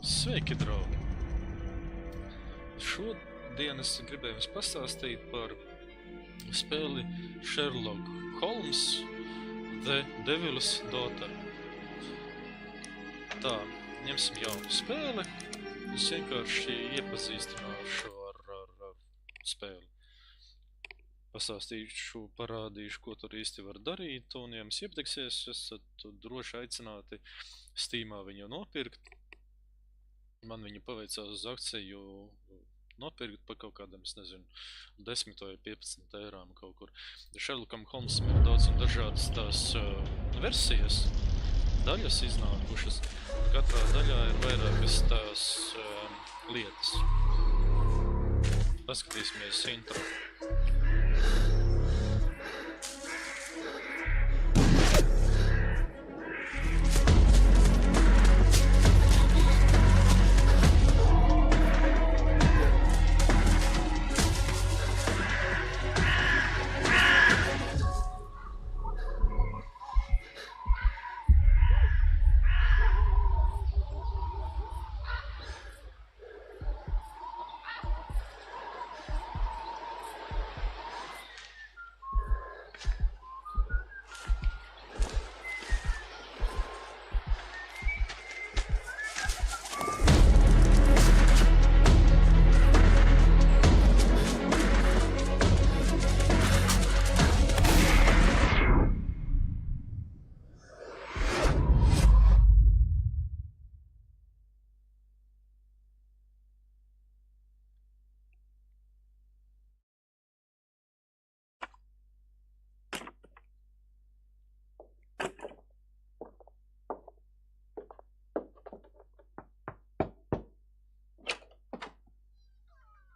Sveiki, draugi! Šodien es gribēju jums pastāstīt par spēli Sherlock Holmes, Doughter. Tā, ņemsim jaunu spēli. Es vienkārši iepazīstināšu ar spēli. Pastāstīšu, parādīšu, ko tur īsti var darīt, un, ja jums iepatiksies, esat droši aicināti Steamā viņu nopirkt. Man viņu paveicās uz akciju nopirkt par kaut kādiem, es nezinu, 10 vai 15 eirām kaut kur. Sherlockam Holmesam ir daudz un dažādas tās versijas, daļas iznākušas. Katrā daļā ir vairākas tās lietas. Paskatīsimies intro.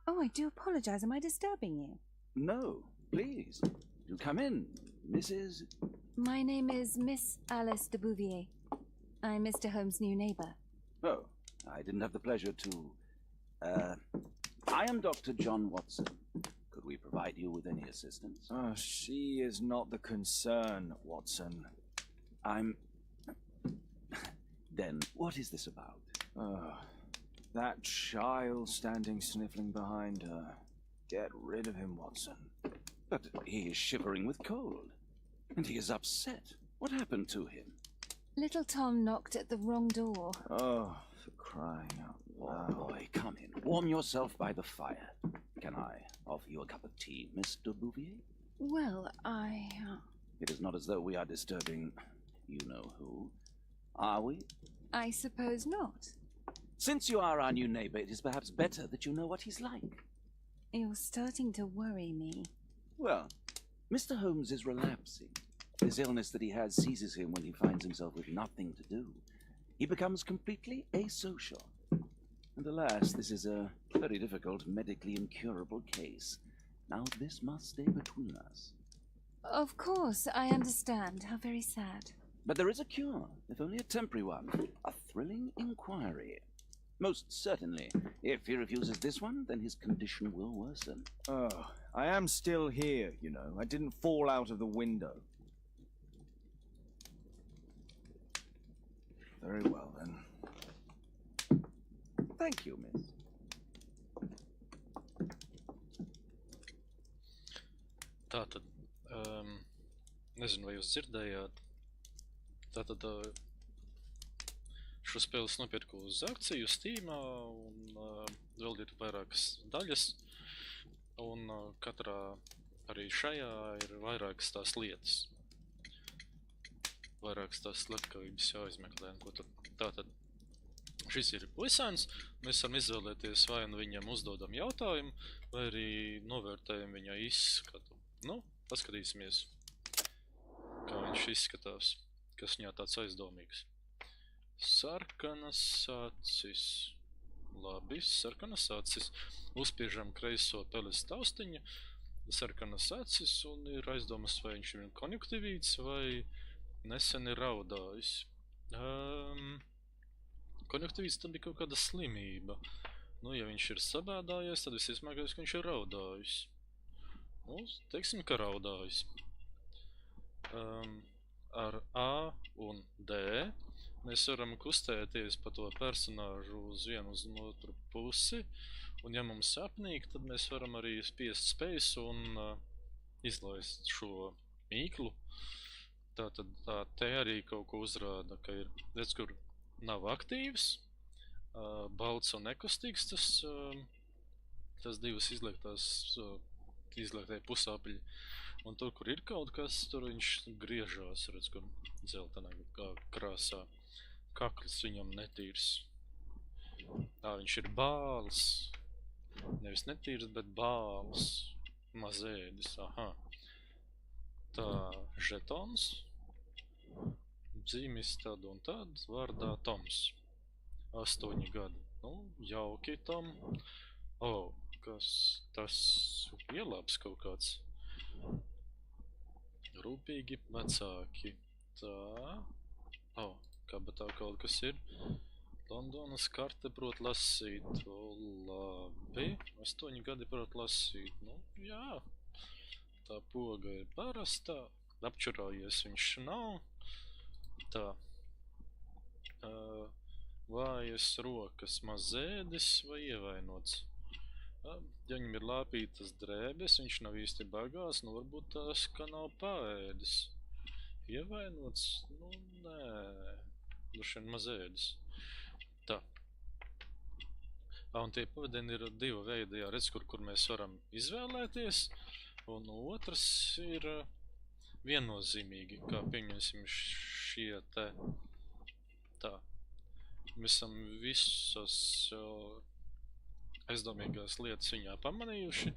Oh, I do apologize. Am I disturbing you? No, please. Do come in, Mrs. My name is Miss Alice de Bouvier. I'm Mr. Holmes' new neighbor. Oh, I didn't have the pleasure to... I am Dr. John Watson. Could we provide you with any assistance? Oh, she is not the concern, Watson. Then, what is this about? That child standing sniffling behind her. Get rid of him, Watson. But he is shivering with cold. And he is upset. What happened to him? Little Tom knocked at the wrong door. Oh, for crying out loud. Oh, boy, come in. Warm yourself by the fire. Can I offer you a cup of tea, Mr. Bouvier? Well, It is not as though we are disturbing you-know-who, are we? I suppose not. Since you are our new neighbor, it is perhaps better that you know what he's like. You're starting to worry me. Well, Mr. Holmes is relapsing. This illness that he has seizes him when he finds himself with nothing to do. He becomes completely asocial. And alas, this is a very difficult, medically incurable case. Now this must stay between us. Of course, I understand. How very sad. But there is a cure, if only a temporary one. A thrilling inquiry. Most certainly. If he refuses this one, then his condition will worsen. Oh, I am still here, you know. I didn't fall out of the window. Very well, then. Thank you, miss. Tātad, nezinu, vai jūs dzirdējāt. Tātad, šo spēli es nopirku uz akciju Steamā, un vēl ir vairākas daļas, un katrā arī šajā ir vairākas tās lietas. Vairākas tās slepkavības jāizmeklē. Tātad, šis ir puisēns, mēs varam izvēlēties vai nu viņam uzdodam jautājumu, vai arī novērtējam viņa izskatu. Nu, paskatīsimies, kā viņš izskatās, kas viņā tāds aizdomīgs. Sarkanas acis. Labi, sarkanas acis. Uzspiežam kreiso peles taustiņu, sarkanas acis, un ir aizdomas, vai viņš ir konjunktivīts, vai nesen ir raudājis. Konjunktivīts tad bija kaut kāda slimība. Nu, ja viņš ir sabēdājies, tad visizmākais, ka viņš ir raudājis. Nu, teiksim, ka raudājis. Ar A un D mēs varam kustēties pa to personāžu uz vienu uz otru pusi, un ja mums apnīk, tad mēs varam arī spiest space un izlaist šo mīklu. Tātad tā te arī kaut ko uzrāda, ka ir, redz, kur nav aktīvs, balts un nekustīgs, tas divas izliektie pusapļi. Un tur, kur ir kaut kas, tur viņš griežās, redz, kur dzeltenā krāsā. Kakls viņam netīrs. Tā, viņš ir bāls. Nevis netīrs, bet bāls. Mazēdis, aha. Tā, žetons. Dzīmis tad un tad, vārdā Toms. 8 gadi. Nu, jauki Tom. Kas tas ielāps kaut kāds. Rūpīgi vecāki. Tā. Kabatā kaut kas ir. Londonas karte prot lasīt. Labi. 8 gadi prot lasīt. Nu, jā. Tā poga ir parastā. Apčurājies viņš nav. Tā. Vājas rokas mazēdis vai ievainots. Ja viņam ir lāpītas drēbes, viņš nav īsti bagās, nu varbūt tās, ka nav paēdis. Ievainots? Nu, nē. Droši vien mazēdis. Tā. Un tie pavadieni ir divi veidi, jā, redz, kur mēs varam izvēlēties, un otrs ir viennozīmīgi, kā pieņemsim šie te. Tā. Mēs esam visas aizdomīgās lietas viņā pamanījuši,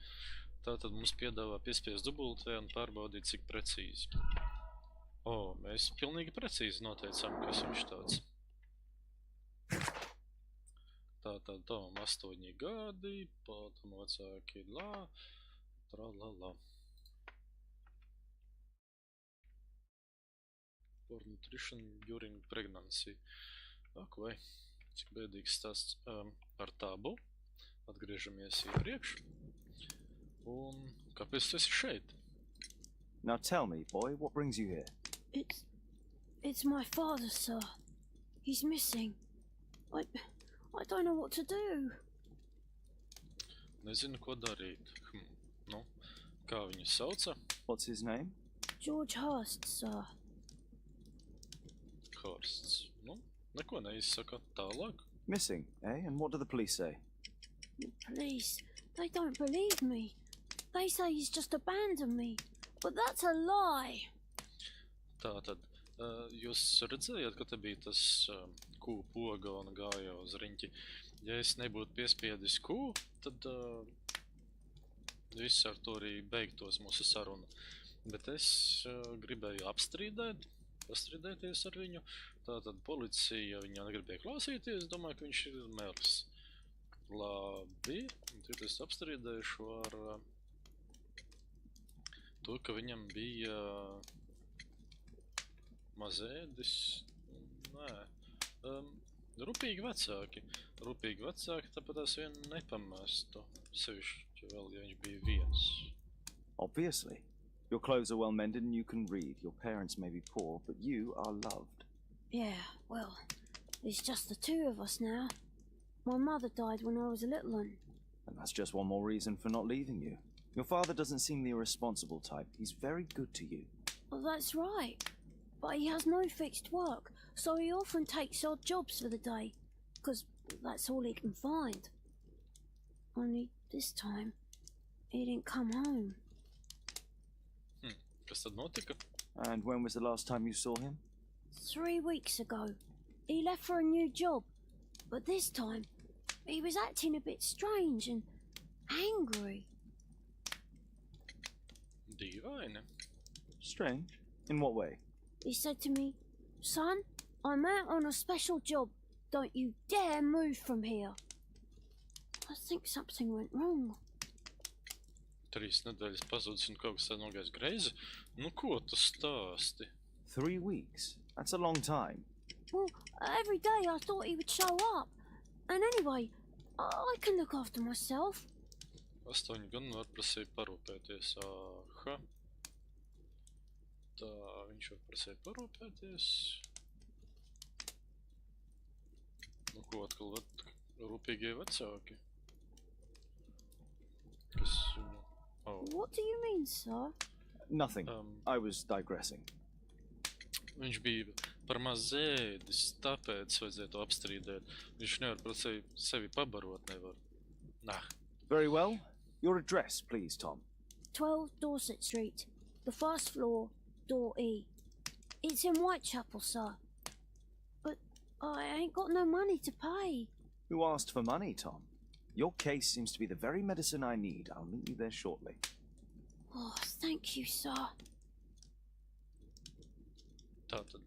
tātad mums piedāvā piespiest dubultvē un pārbaudīt, cik precīzi. Mēs pilnīgi precīzi noteicām, kas viņš tāds. Tātad Tom 8 gadi, potom vecāki tralala. For nutrition during pregnancy. Ak, vai, cik bēdīgs stāsts ar tabu. Atgriežamies iepriekš. Un kāpēc tu esi šeit? Now tell me, boy, what brings you here? It's my father, sir. He's missing. I don't know what to do. Nezinu, ko darīt. Nu, kā viņu sauca? What's his name? George Hurst, sir. Hursts. Nu, neko neizsaka tālāk. Missing, eh? And what do the police say? The police, they don't believe me. They say he's just abandoned me. But that's a lie. Tātad, jūs redzējāt, ka te bija tas poga un gāja uz riņķi. Ja es nebūtu piespiedis tad viss ar to arī beigtos mūsu saruna. Bet es gribēju pastrīdēties ar viņu. Tātad policija viņā negribēja klausīties, domāju, ka viņš ir melis. Labi, tad es apstrīdēšu ar to, ka viņam bija mazēdis. Nē. Rūpīgi vecāki. Rūpīgi vecāki, tāpat tās vien nepamestu. Sevišķi vēl, ja viņš bija viens. Obviously. Your clothes are well mended and you can read. Your parents may be poor, but you are loved. Yeah, well, it's just the two of us now. My mother died when I was a little one. And that's just one more reason for not leaving you. Your father doesn't seem the irresponsible type. He's very good to you. Well, that's right. But he has no fixed work, so he often takes odd jobs for the day, because that's all he can find. Only this time, he didn't come home. Kas tad notika? And when was the last time you saw him? 3 weeks ago. He left for a new job, but this time, he was acting a bit strange and angry. Dīvaini. Strange? In what way? He said to me, "Son, I'm out on a special job. Don't you dare move from here." I think something went wrong. 3 nedēļas pazudis un kaut kas tā nogājis greizi. Nu, ko tu stāsti? 3 weeks? That's a long time. Well, every day I thought he would show up. And anyway, I can look after myself. 8 gan var prasīt parūpēties. Aha. Tā, viņš var prasīt parūpēties. Ko atkal rūpīgie vecāki? Kas viņu... Oh. What do you mean, sir? Nothing. I was digressing. Viņš bija par maz ēdis, tāpēc vajadzētu apstrīdēt. Viņš nevar par sevi pabarot, nevar. Nah. Very well. Your address, please, Tom. 12 Dorset Street. The first floor, door E. It's in Whitechapel, sir. But I ain't got no money to pay. Who asked for money, Tom? Your case seems to be the very medicine I need. I'll meet you there shortly. Oh, thank you, sir. Tātad.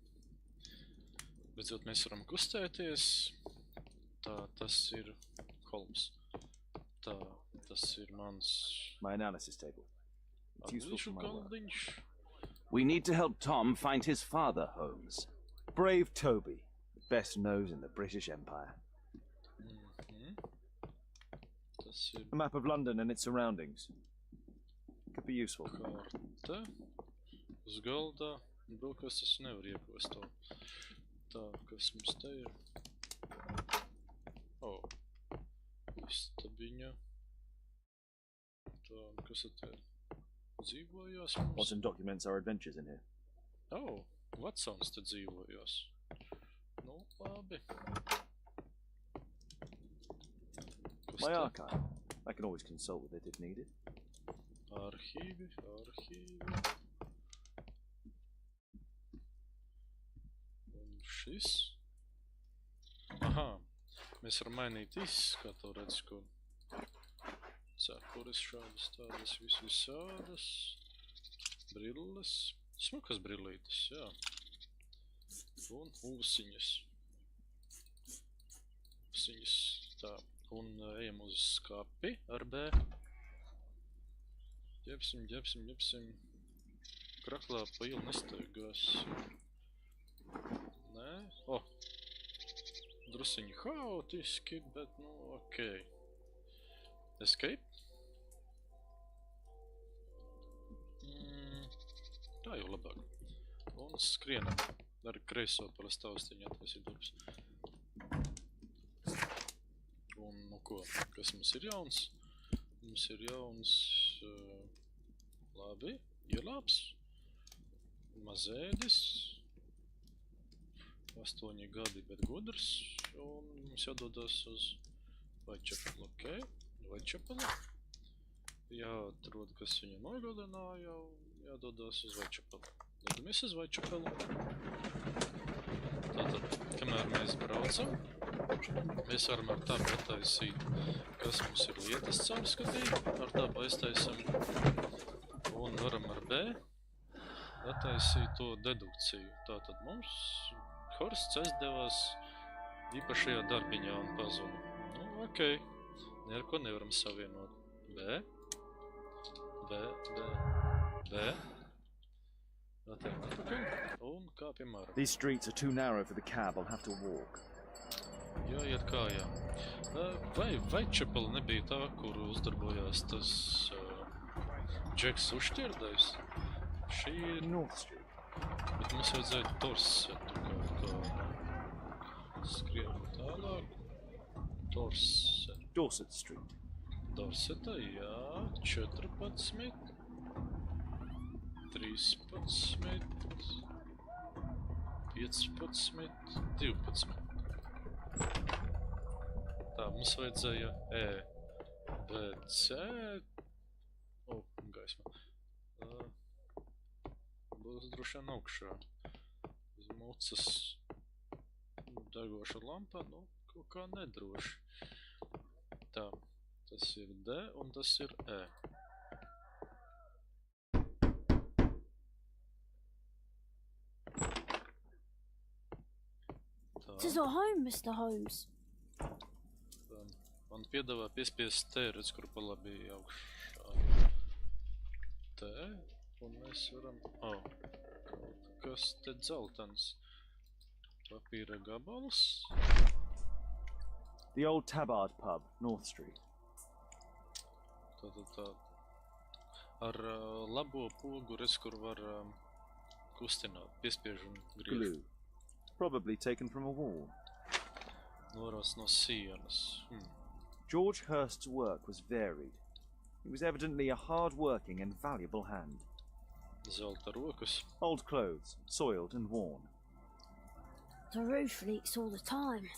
Beidzot, mēs varam kustēties. Tā, tas ir Holmes. Tā, tas ir mans... My analysis table. It's useful for my work. galdiņš. We need to help Tom find his father, Holmes. Brave Toby, the best nose in the British Empire. Tas ir A map of London and its surroundings. Could be useful. karta. Uz galda. Brokastis nevar iekost to. Tā, kas mums te ir? O. Istabiņa. Tā, kas te ir? Dzīvojās mums? What's in documents our adventures in here. O, Vatsons te dzīvojās. Nu, labi. Kas My te? archive. I can always consult with it if needed. Arhīvi. Un šis. Aha, mēs varam mainīt izskatu, redz, ko cepures šādas, tādas visādas. Brilles. Smukas brillītes, jā. Un ūsiņas. Ūsiņas, tā. Un ejam uz skapi ar B. Ģepsim. Kraklā pa ielu nestaigās. Nē? O! Drusiņi haotiski, bet nu okei. Escape? Tā jau labāk. Un skrienam. Ar kreiso parasti austiņu attaisīt durvis. Un nu ko? Kas mums ir jauns? Mums ir jauns... labi. Ielāps. Mazēdis. 8 gadi, bet gudrs. Un mums jādodas uz Whitechapel, ok? Whitechapel. Jāatrod, kas viņu nogalināja, jādodas uz Whitechapel. Dodamies uz Whitechapel. Tātad, kamēr mēs braucam, mēs varam ar tabu attaisīt, kas mums ir lietas caurskatīt, ar tabu aiztaisam, un varam ar B attaisīt to dedukciju. Tātad mums Horsts aizdevās īpašajā darbiņā un pazuda. Nu, okei, neko nevaram savienot. B. Atējam atpakaļ, un kāpjam ārā. These streets are too narrow for the cab. I'll have to walk. Jāiet kājām. Vai Whitechapel nebija tā, kur uzdarbojās tas Džeks Ušķirdais? Šī ir... North Street. Bet mums vajadzēja Dorsetu kaut kā. Skrienam tālāk. Dorset Street. Dorseta, jā. 14. 13. 15. 12. Tā, mums vajadzēja E, B, C. O, gaisma. Būs droši vien augšā. Uz mucas degoša lampa, nu, kaut kā nedroši. Tā, tas ir D un tas ir E. Tis our home, Mr. Holmes. Man piedāvā piespiest T, redz, kur pa labi augšā. T, un mēs varam... O, kaut kas te dzeltens. Papīra gabals. The old Tabard pub, North Street. Tā. Ar labo pogu, redz, kur var kustināt, piespiež un griež. Glue. Probably taken from a wall. Norās no sienas. George Hurst's work was varied. He was evidently a hard-working and valuable hand. Zelta rokas. Old clothes, soiled and worn. The roof leaks all the time.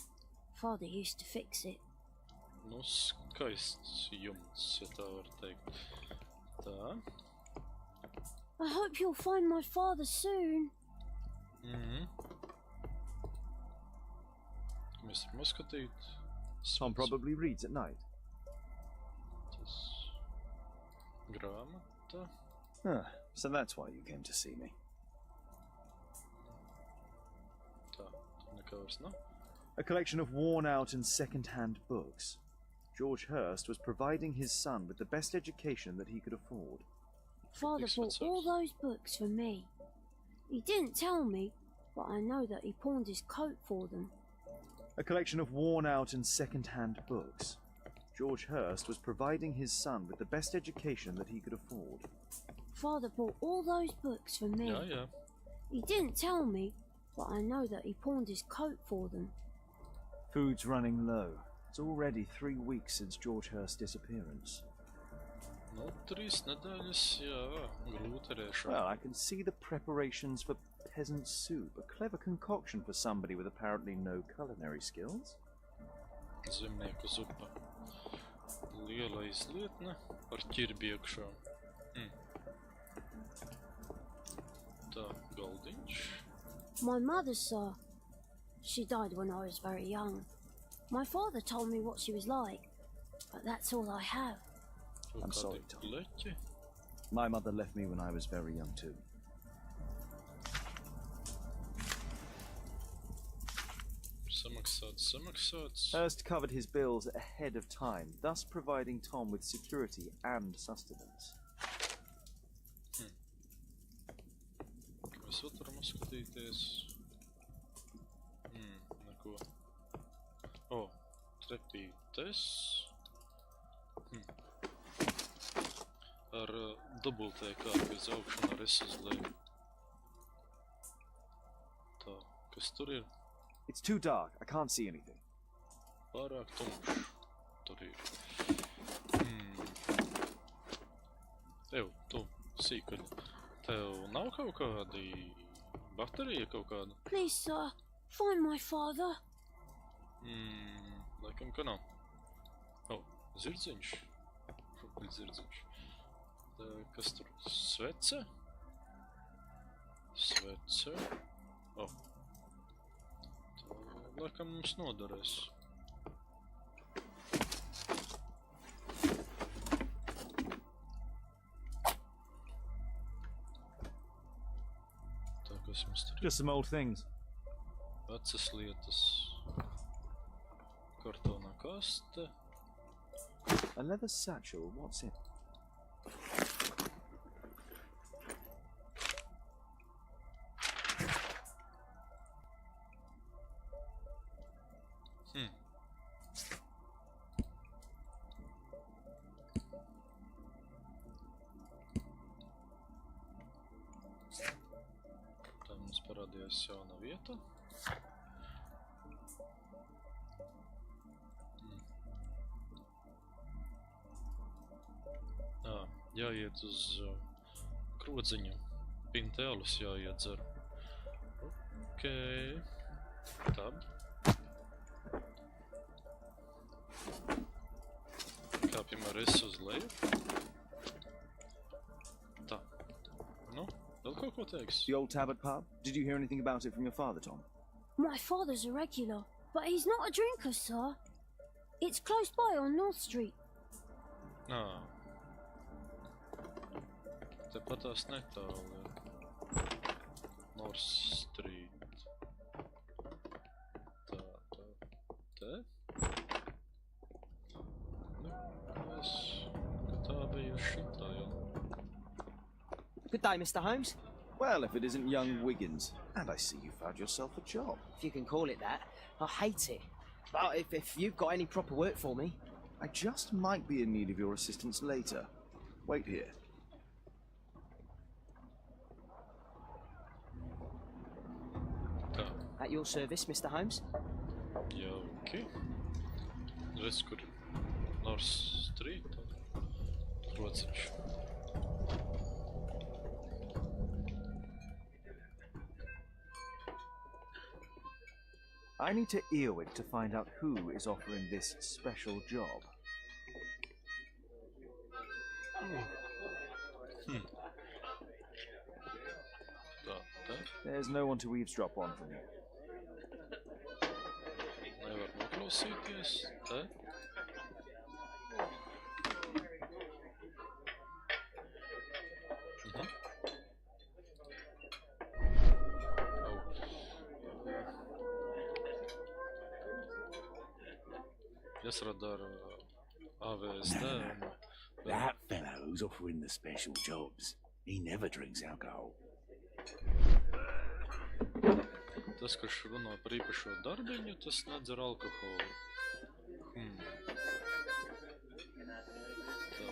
Father used to fix it. Nu, skaists jumts, ja tā var teikt. Tā. I hope you'll find my father soon. Mēs varam skatīt. Tom probably reads at night. Tas grāmata. Ah, so that's why you came to see me. Tā, tur nekā vairs nav. A collection of worn-out and second-hand books. George Hurst was providing his son with the best education that he could afford. Father bought all those books for me. He didn't tell me, but I know that he pawned his coat for them. A collection of worn-out and second-hand books. George Hurst was providing his son with the best education that he could afford. Father bought all those books for me. Jā, jā. He didn't tell me, but I know that he pawned his coat for them. Food's running low. It's already 3 weeks since George Hurst's disappearance. Nu, 3 nedēļas, jā, grūti rēšana. Well, I can see the preparations for peasant soup, a clever concoction for somebody with apparently no culinary skills. Zemnieku zupa. Liela izlietne ar ķirbi iekšā. Tā, galdiņš. My mother, sir. She died when I was very young. My father told me what she was like, but that's all I have. I'm sorry, Tom. Leķi. My mother left me when I was very young too. Samaksāts. Hurst covered his bills ahead of time, thus providing Tom with security and sustenance. Mēs varam skatīties. Neko. O, trepītes. Ar dubultē kādu uz augšu un ar es uz leju. Tā, kas tur ir? It's too dark. I can't see anything. Pārāk tumšs. Tur ir. Tev, tu, sīkaļ. Tev nav kaut kādi baterija kaut kāda? Please, sir, find my father. Laikam, ka nav. O, zirdziņš. Zirdziņš. Tā, kas tur? Svece? Svece. O. Tā, laikam mums noderēs. Tā, kas mums tur ir? Just some old things. Vecas lietas. Kartona kaste. A leather satchel. What's in? Tā mums parādījās jauna vieta. Jāiet uz krodziņu. Pintēlus jāiedzer. Okei. Tab. Kāpjam ar es uz leju. Tā. Nu, vēl kaut ko teiks? The old Tabard pub? Did you hear anything about it from your father, Tom? My father's a regular, but he's not a drinker, sir. It's close by on North Street. Ā. Tepatās netālu. North Street. Tā, te. Es, ka tā bija šitā jau. Good day, Mr. Holmes. Well, if it isn't young Wiggins. And I see you found yourself a job. If you can call it that. I hate it. But if you've got any proper work for me... I just might be in need of your assistance later. Wait here. At your service, Mr. Holmes. Jauki. Redz, kur North Street. Rociņš. I need to earwig to find out who is offering this special job. Tā, tā. There's no one to eavesdrop on from here. Nevar noklausīties. Tā. Jāsrada ar AVSD un... That fellow's offering the special jobs. He never drinks alcohol. Tas, kurš runā par īpašo darbiņu, tas nedzer alkoholu. Tā.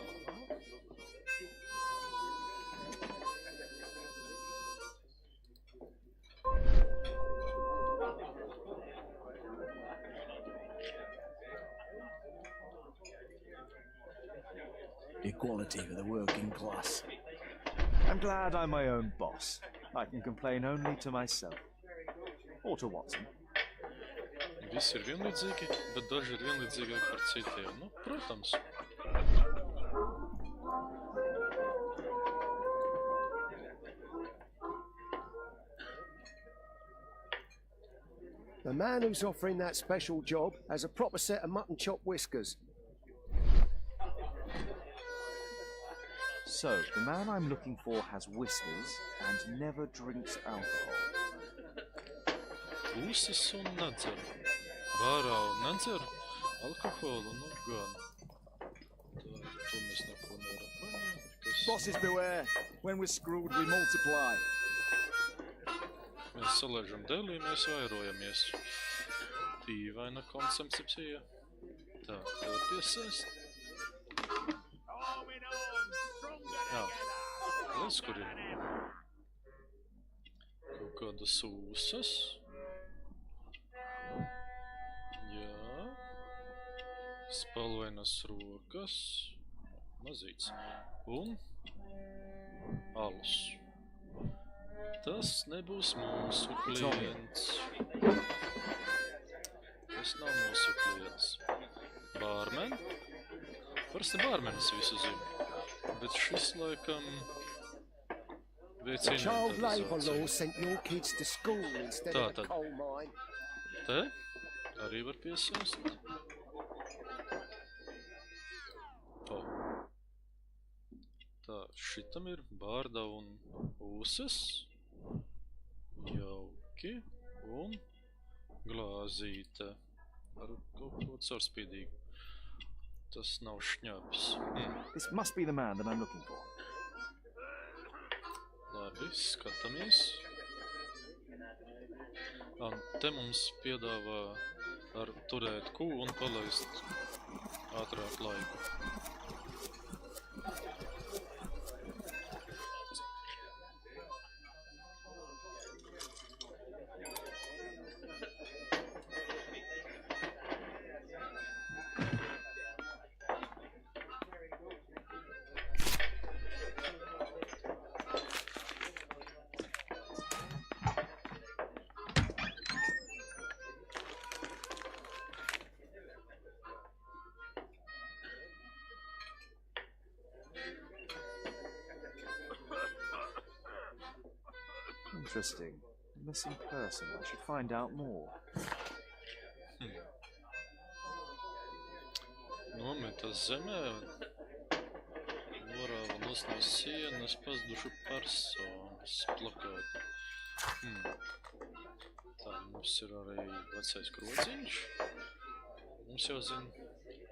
Equality for the working class. I'm glad I'm my own boss. I can complain only to myself. Or to Watson. Visi ir vienlīdzīgi, bet daži ir vienlīdzīgāki par citiem. Nu, protams. The man who's offering that special job has a proper set of mutton chop whiskers. So, the man I'm looking for has whiskers and never drinks alcohol. Ūsas un nedzer. Vārā un nedzer alkoholu, nu gan. Tā, to mēs neko nevaram paņemt. Kas... Bosses beware. When we're screwed, we multiply. Mēs salaižam dēlī, mēs vairojamies. Dīvaina koncepcija. Tā, tev piesēst. Jā, redz, kur ir kaut kādas ūsas. Jā. Spalvainas rokas. Mazīts. Un alus. Tas nebūs mūsu klients. Tas nav mūsu klients. Bārmen. Parasti bārmenis visu zina. Bet šis laikam veic Child labour law inventarizāciju. sent your kids to school instead of the Tātad. coal mine. Te arī var piesēst. O. Tā, šitam ir bārda un ūsas. Jauki. Un glāzīte. Ar kaut ko caurspīdīgu. Tas nav šņabs. This must be the man that I'm looking for. Labi, skatāmies. Un te mums piedāvā ar turēt Q un palaist ātrāk laiku. Interesting. Missing person. I should find out more. Nometas zemē, norāva nos no sienas pazudušu personas plakāti. Tā, mums ir arī vecais krodziņš. Mums jau zina,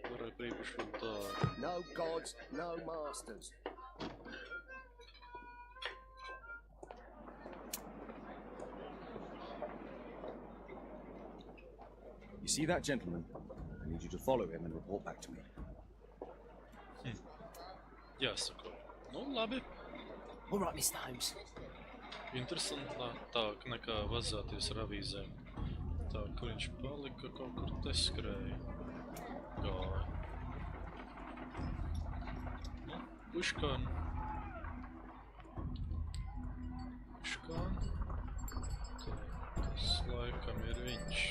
varēja prīpašu dārbu. No gods, no masters. You see that gentleman? I need you to follow him and report back to me. Jāsako. Nu, labi. All right, Mr. Holmes. Interesantāk nekā vazāties ar avīzēm. Tā, kur viņš palika, kaut kur te skrēja. Gāja. Nu, puškan. Puškan. Tā, tas laikam ir viņš.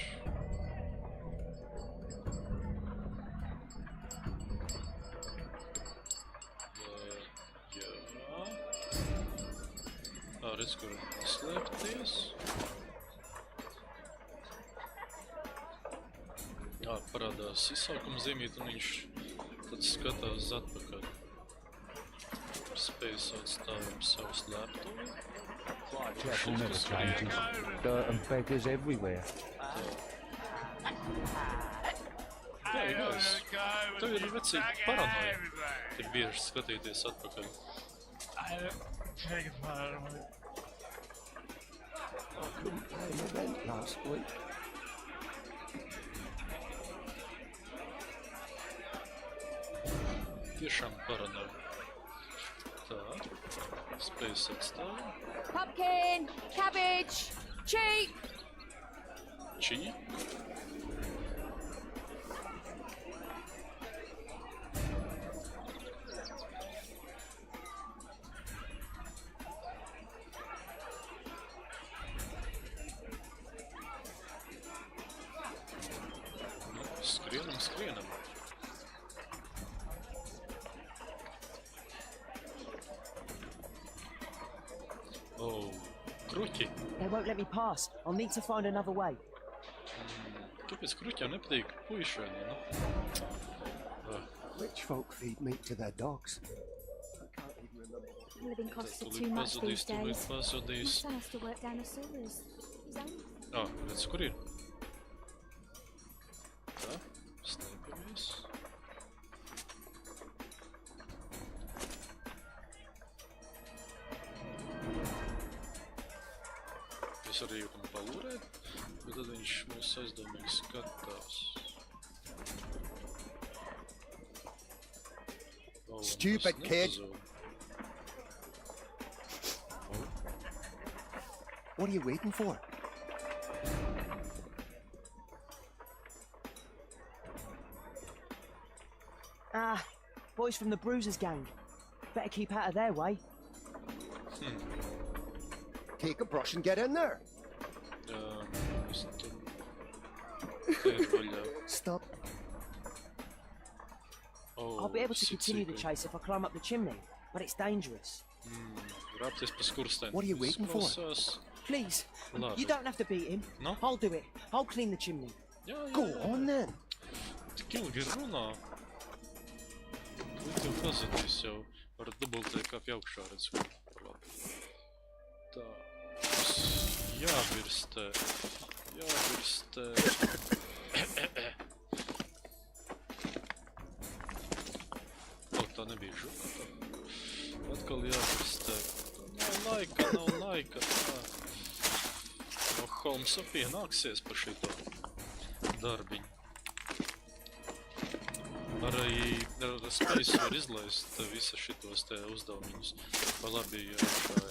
Jā. Tā, redz, kur slēpties. Jā, parādās izsaukuma zīmīt, un viņš tad skatās uz atpakaļ. Spēj sauc stāviem savu slēptuvi. Careful never changes. Dirt and beggars everywhere. Jā, gājis. Tev ir vecīgi paranoja. Ir bieži skatīties atpakaļ. I couldn't pay my rent last week. Tiešām paranoja. Tā, spējas atstāvja. Pumpkin, cabbage, cheek. Čī. Nu, skrienam. Oh, kruķi. They won't let me pass. I'll need to find another way. Kāpēc kruķiem nepatīk puišēni, nu? Rich folk feed meat to their dogs. I can't even remember. Living costs are Tūlīt too much these days. pazudīs. My son has to work down the sewers. He's only Ā, redz, kur ir? Tā, slēpamies. Mēs arī varam palūrēt, bet tad viņš mūs aizdomīgi skatās. Oh, Stupid tas kid. nepazūd. What are you waiting for? Ah, boys from the Bruisers gang. Better keep out of their way. Take a brush and get in there. Es tur... Te ir vaļā. Stop. Oh, I'll be able to continue the sicīgi. chase if I climb up the chimney, but it's dangerous. Rāpties pa skursteni. What are you waiting for? Izklausās. Please, Labi. you don't have to beat him. No? I'll do it. I'll clean the chimney. Jā, Go on then. Tik ilgi runā. Līdz jau pazudīs jau. Varat dubultē kāpj augšā, redz, kur labi. Tā. Jāvirstē. O, tā nebija žuka. Atkal jāvirstē. Nav laika. Tā. No Holmesa pienāksies par šito darbiņu. Arī ar spējas var izlaist visa šitos te uzdevumiņus. Pa labi, jā,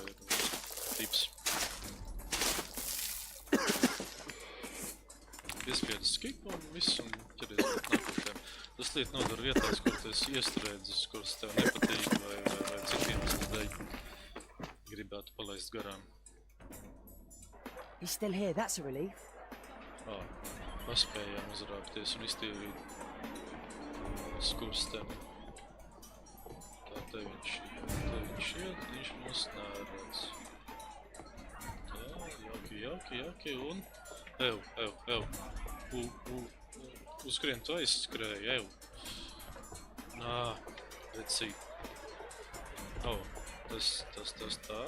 ir tips. Piespiedz skip un viss un ķeries pēc nākušiem. Tas liet nodara vietās, kur tu esi iestrēdzis, kuras tev nepatīk vai citiem dēļ gribētu palaist garām. He's still here. That's a relief. Paspējām uzrāpties un iztīrīt skursteni. Tā te viņš iet, viņš mūs neredz. Tā, jauki, un... Ev. Uzskrien, tu aizskrēji, ev. Nā, recīt. Tas tā.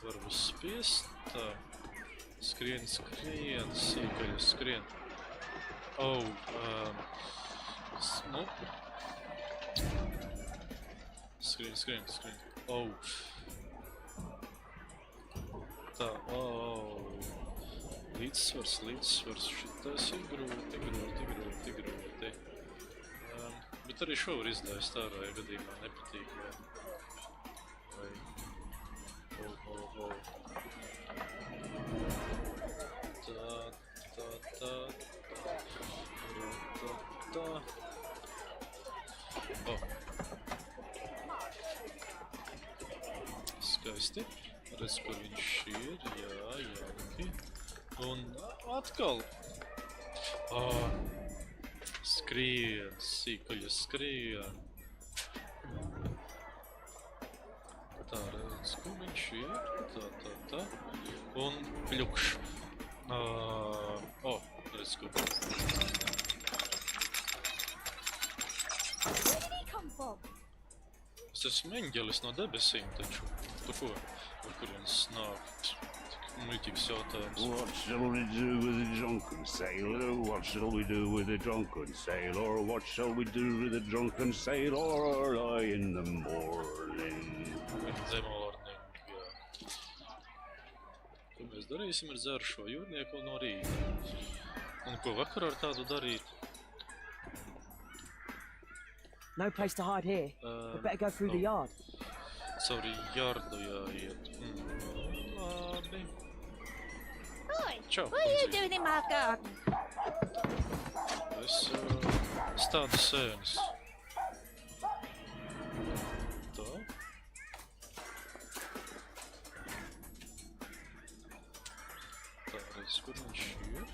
Var uzspiest, tā. Skrien, sīkaļas, skrien. Nu. Skrien. Tā, Līdzsvars, šitais ir grūti. Bet arī šo var izlaist ārā, ja gadījumā nepatīk, vai... Tā, Skaisti. Redz, kur viņš ir. Jā, jauki. Un atkal. Skrien, sīkaļa skrien. Tā, redz, kur viņš ir. Tā. Un pļukš. Redz, kur. Es esmu eņģelis no debesīm, taču. Tu ko? Ar kurienes nāk? Muļķīgs jautājums. What shall we do with a drunken sailor? What shall we do with a drunken sailor? What shall we do with a drunken sailor early in the morning? In the morning, jā. Ko mēs darīsim ar dzeršo jūrnieku no rīta? Un ko vakar ar tādu darīt? No place to hide here. We'd better go through the yard. Cauri jardu jāiet. Labi. Oi, Čau, what are you doing in my garden? Es stādu sēnes. Tā. Tā, redz, kur viņš ir.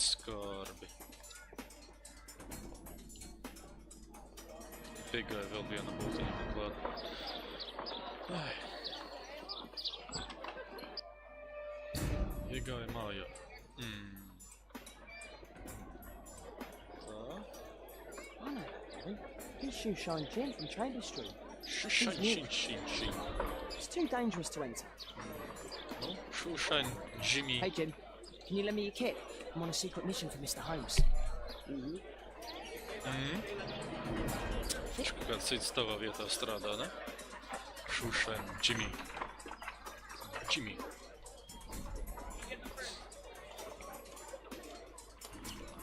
Skarbi. Piegāja vēl viena būtiņa klāt. Iegāja mājā. Tā. Anna, he's Shoeshine Jim from Chamber Street. Šušaņ. It's too dangerous to enter. Nu, Šušaņ, Jimmy. Hey Jim, can you lend me your kit? I'm on a secret mission for Mr. Holmes. Viņš kaut kāds cits tavā vietā strādā, ne? Šušaņ, Jimmy.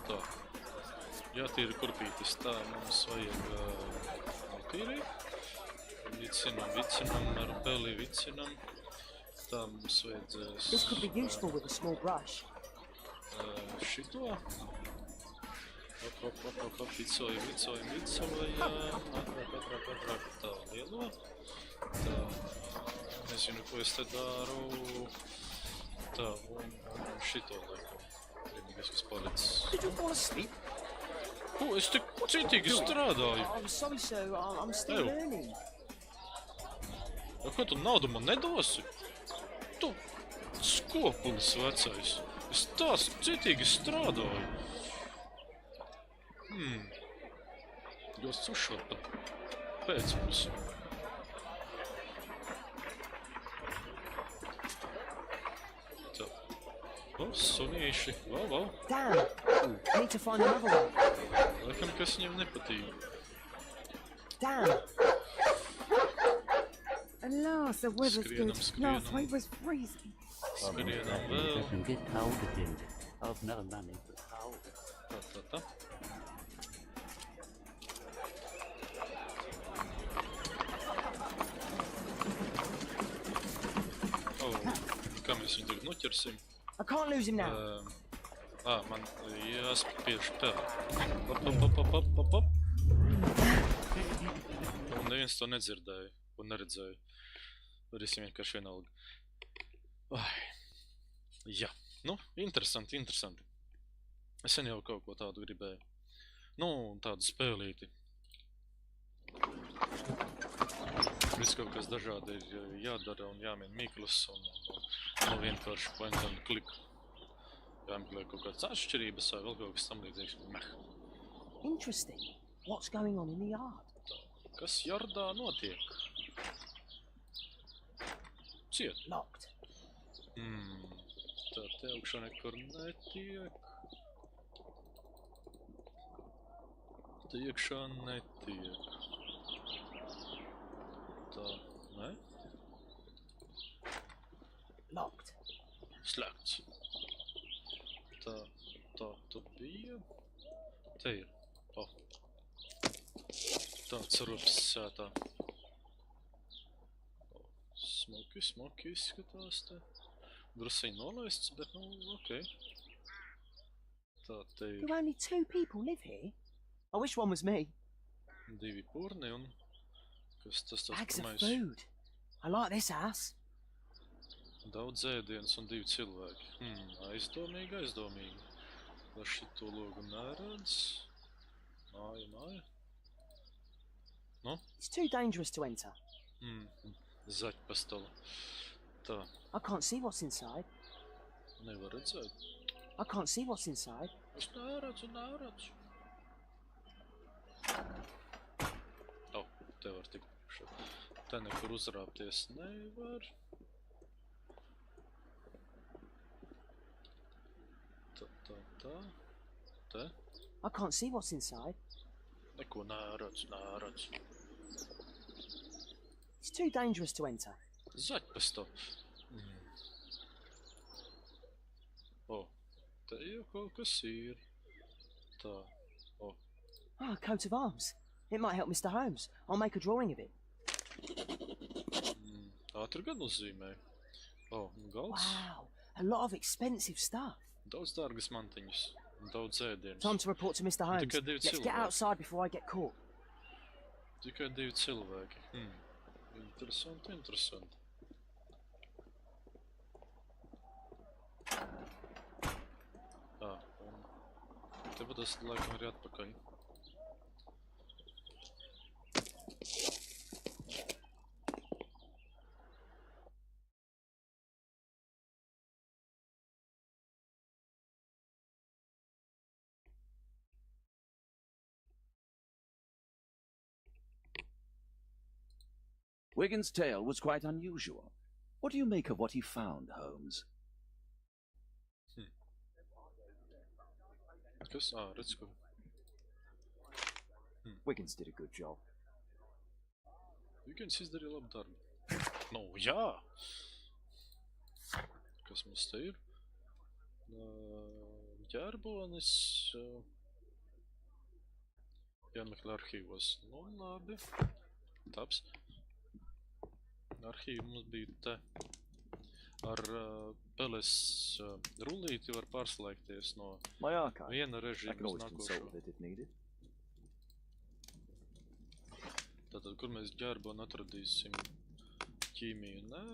Tā. Jātīra kurpītis. Tā, mums vajag notīrīt. Vicinam ar peli vicinam. Tā mums vajadzēs... This could be useful with a small brush. Šito. Vicojam. Tā, lielo. Tā, nezinu, ko es te daru. Tā, un šito laikam. Vienīgais, kas palicis. Did you fall asleep? Ko, es tik citīgi strādāju. I'm sorry, sir. I'm still learning. Ko tu naudu man nedosi? Tu skopulis vecais. Es tās citīgi strādāju. Jūs sušot pat pēcpusi. Tā. Sunīši. Wow. Damn! I need to find another one. Laikam, kas viņam nepatīk. Damn! Alas, the weather's good. Skrienam. Last week was freezing. Skrienam It vēl. doesn't get cold again. I've no money for cold. Tā. Kā mēs viņu tagad noķersim? I can't lose him now. Man jāspiež pēl. Hop. Un neviens to nedzirdēja un neredzēja. Varēsim vienkārši vienalga. Jā, interesanti. Es sen jau kaut ko tādu gribēju. Tādu spēlīti. Viss kaut kas dažādi ir jādara un jāmin mīklas un vienkārši point and click. Jāmeklē kaut kāds atšķirības vai vēl kaut kas tam līdzīgs. Interesting. What's going on in the yard? Kas jardā notiek? ciet. Locked. Tā te augšā nekur netiek. Te iekšā netiek. Tā, ne? Locked. Slēgts. Tā, tur bija. Te ir. Tāds rups sētā. Smuki izskatās te. Drusciņ nolaists, bet nu, okei. Tā te ir Do only 2 people live here? I wish one was me. 2 purni un... Kas tas Bags of pirmais? food. I like this house. Daudz ēdienas un 2 cilvēki. Aizdomīgi. Lai šito logu neredz. Māja. Nu? It's too dangerous to enter. Zaķpastala. Tā, I can't see what's inside. nevar redzēt. I can't see what's inside. Es neredzu. Te var tikt priekšā. Te nekur uzrāpties nevar. Tā. Te. I can't see what's inside. Neko neredzu. It's too dangerous to enter. Zaķpastala. Te jau kaut kas ir. Tā. Ah, a coat of arms. It might help Mr. Holmes. I'll make a drawing of it. Ātri gan uzzīmē. Galds. Wow, a lot of expensive stuff. Daudz dārgas mantiņas. Daudz ēdienas. Time to report to Mr. Holmes. Tikai 2 Let's get cilvēki. outside before I get caught. Tikai 2 cilvēki. Interesanti. Un te pat es laikam arī atpakaļ. Wiggins' tale was quite unusual. What do you make of what he found, Holmes? Kas? Redz, kur. Wiggins did a good job. Wiggins izdarīja labu darbu. Nu, jā! Kas mums te ir? Ģērbonis. Jāmeklē arhīvos. Nu, labi. Taps. Arhīvi mums bija te. Ar peles rullīti var pārslēgties no My archive. viena I can režīma uz always consult nākošo. with it if needed. Tātad, kur mēs ģērboni atradīsim? Ķīmiju? Nē.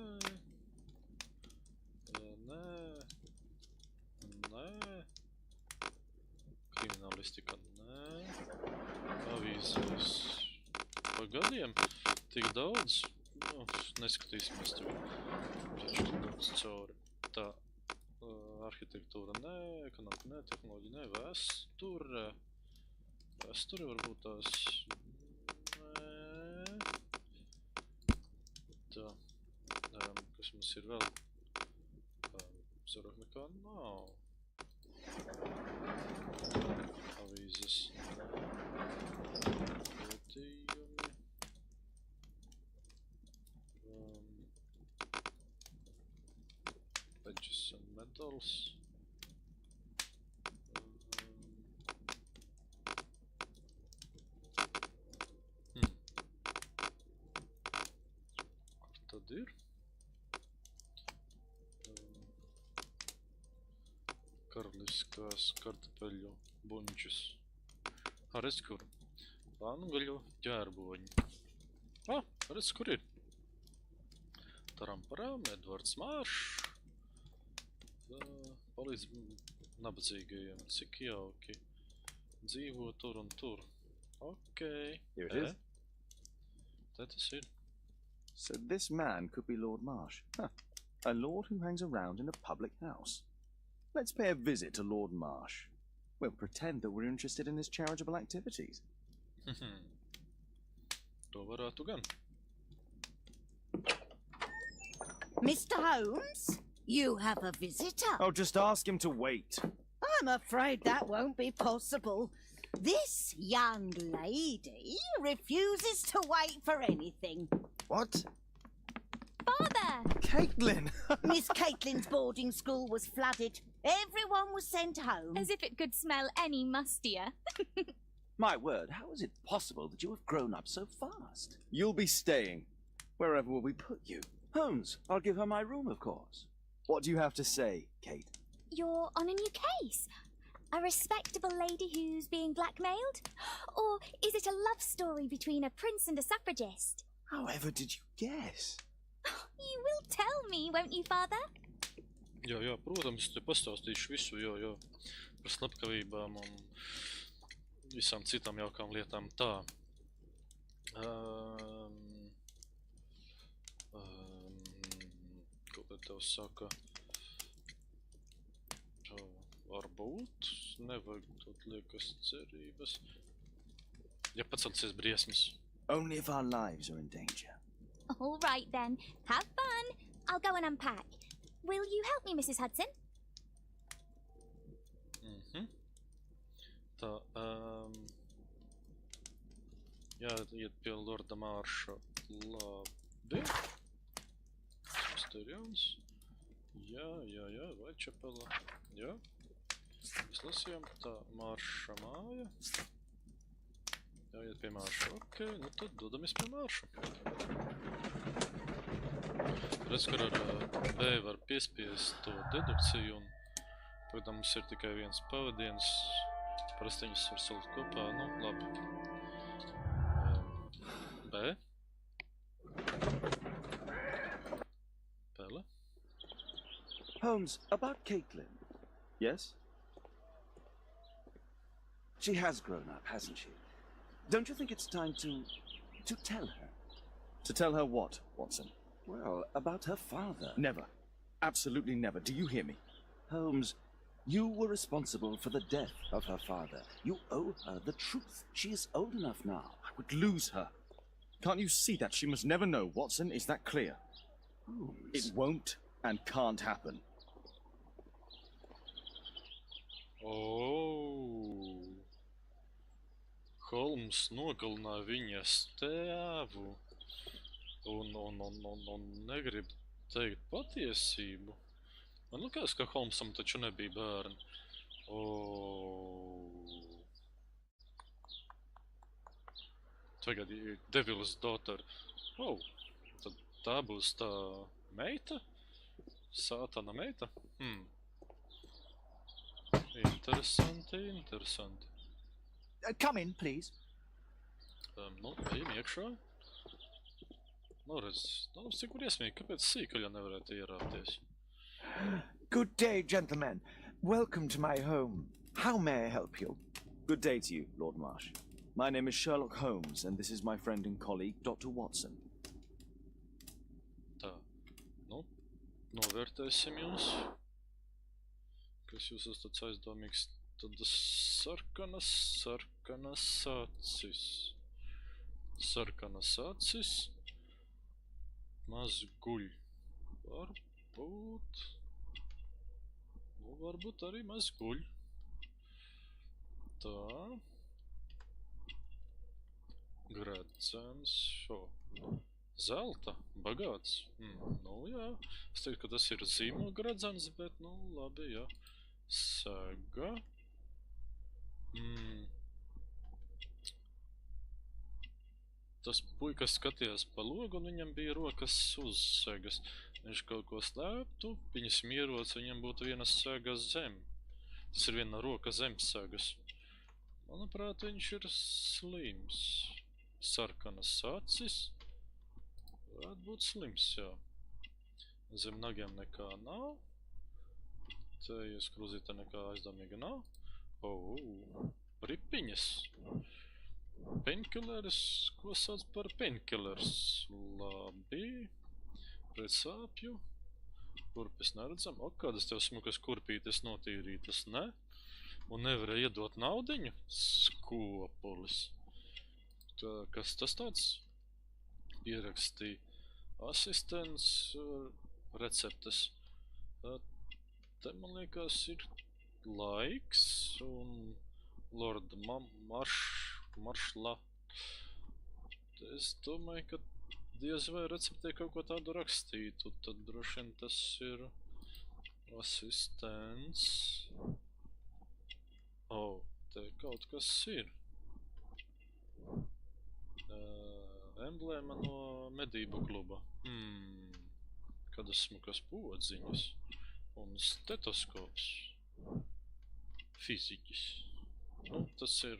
Kriminālistika? Nē. Avīzēs. Pa gadiem? Tik daudz? Nu, neskatīsimies tur. Taču daudz cauri. Tā. Arhitektūra? Nē. Ekonomika? Nē. Tehnoloģija? Nē. Vēsture? Vēsture varbūt tās... Tā, kas mums ir vēl? Sarāk nekā nav. Avīzes. Pētījumi. Edges and metals. Tad ir karaliskās kartupeļu buņķus. Redz, kur? Angļu ģērboņi. Redz, kur ir? Taram-param, Edvards Māršs. Palīdz nabadzīgajiem, cik jauki. Dzīvo tur un tur. Okei. Here it is. Te tas ir. So this man could be Lord Marsh. Huh. A lord who hangs around in a public house. Let's pay a visit to Lord Marsh. We'll pretend that we're interested in his charitable activities. To varētu gan. Mr. Holmes, you have a visitor. Oh, just ask him to wait. I'm afraid that won't be possible. This young lady refuses to wait for anything. What? Father! Caitlin! Miss Caitlin's boarding school was flooded. Everyone was sent home. As if it could smell any mustier. My word, how is it possible that you have grown up so fast? You'll be staying. Wherever will we put you? Holmes, I'll give her my room, of course. What do you have to say, Kate? You're on a new case. A respectable lady who's being blackmailed? Or is it a love story between a prince and a suffragist? However did you guess? You will tell me, won't you, Father? Jā, protams, te pastāstīšu visu, jā. Par slepkavībām un visām citām jaukām lietām tā. Ko tad tev saka? Varbūt, nevajag dot liekas cerības. Ja pacelsies briesmas. Only if our lives are in danger. All right, then. Have fun. I'll go and unpack. Will you help me, Mrs. Hudson? Tā, jāiet pie Lorda Mārša. Labi. Tas te ir jauns. Jā, Vaitčapela. Jā. Mēs lasījām. Tā, Mārša māja. Jāiet pie Mārša. Ok, nu tad dodamies pie Mārša. Redz, kur ar B var piespiest to dedukciju un tagad mums ir tikai viens pavadiens. Parasti viņus var salikt kopā, nu labi. B. Spēlē. Holmes, about Caitlin. Yes? She has grown up, hasn't she? Don't you think it's time to tell her? To tell her what, Watson? Well, about her father. Never. Absolutely never. Do you hear me? Holmes, you were responsible for the death of her father. You owe her the truth. She is old enough now. I would lose her. Can't you see that? She must never know, Watson. Is that clear? Holmes. It won't and can't happen. Oh. Holmes nogalināja viņas tēvu un negrib teikt patiesību. Man likās, ka Holmesam taču nebija bērni. Tagad ir Devil's Doughter. Tad tā būs tā meita? Sātana meita? Interesanti. Come in, please. Nu, ejam iekšā. Nu, redz, cik briesmīgi, kāpēc sīkaļa nevarētu ierāpties? Good day, gentlemen. Welcome to my home. How may I help you? Good day to you, Lord Marsh. My name is Sherlock Holmes, and this is my friend and colleague, Dr. Watson. Tā, nu, novērtēsim jūs. Kas jūs esat aizdomīgs? Tad sarkanas acis. Sarkanas acis. Maz guļ. Varbūt arī maz guļ. Tā. Gredzens. Zelta. Bagāts. Nu jā. Es teiktu, ka tas ir zīmola gredzens, bet nu labi, jā. Sega. Tas puikas skatījās pa logu un viņam bija rokas uz segas. Viņš kaut ko slēptu, viņas ierocis viņam būtu viena sega zem. Tas ir viena roka zem segas. Manuprāt, viņš ir slims. Sarkanas acis. Varētu būt slims, jā. Zem nagiem nekā nav. Te jūs krūzītē nekā aizdomīga nav. Ripiņas. Painkillers, ko sauc par painkillers? Labi. Pret sāpju. Kurpes neredzam. Kādas tev smukas kurpītes notīrītas, ne? Un nevarēja iedot naudiņu? Skopulis. Kas tas tāds? Pierakstīja asistents receptes. Te, man liekas, ir laiks un Lorda Maršla. Es domāju, ka diez vai receptē kaut ko tādu rakstītu, tad droši vien tas ir asistents. Te kaut kas ir. Emblēma no medību kluba. Kādas smukas podziņas un stetoskops. Fiziķis. Nu, tas ir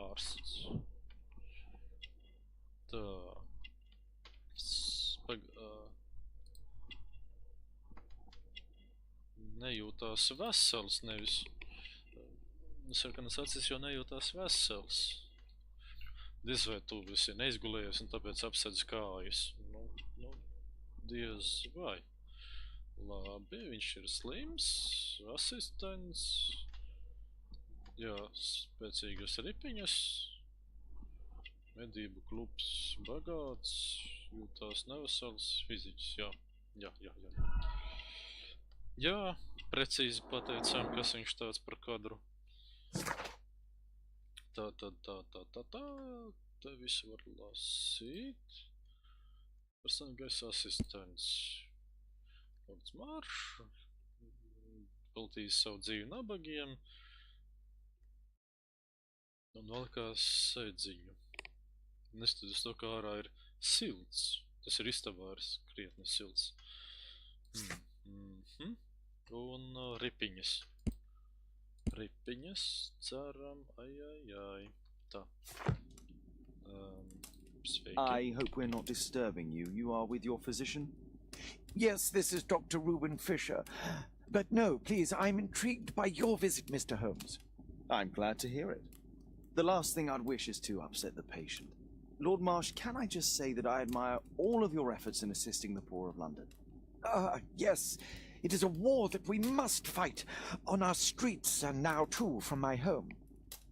ārsts. Tā. Nejūtās vesels, nevis. Sarkanas acis jau nejūtās vesels. Diez vai tu esi neizgulējies un tāpēc apsedz kājas. Nu, diez vai. Labi, viņš ir slims, asistents. Jā, spēcīgas ripiņas. Medību klubs bagāts, jūtās nevesels, fiziķis, jā. Jā, precīzi pateicām, kas viņš tāds par kadru. Tā, te visu var lasīt. Personīgais asistents. Lords Marš, veltījis savu dzīvi nabagiem. Un valkās sēdziņu. Neskatoties to, kā ārā ir silts. Tas ir istabā ir krietni silts. Un ripiņas. Ripiņas, ceram, ai. Tā. Sveiki. I hope we're not disturbing you. You are with your physician? Yes, this is Dr. Reuben Fisher. But no, please, I'm intrigued by your visit, Mr. Holmes. I'm glad to hear it. The last thing I'd wish is to upset the patient. Lord Marsh, can I just say that I admire all of your efforts in assisting the poor of London? Yes. It is a war that we must fight, on our streets and now too from my home.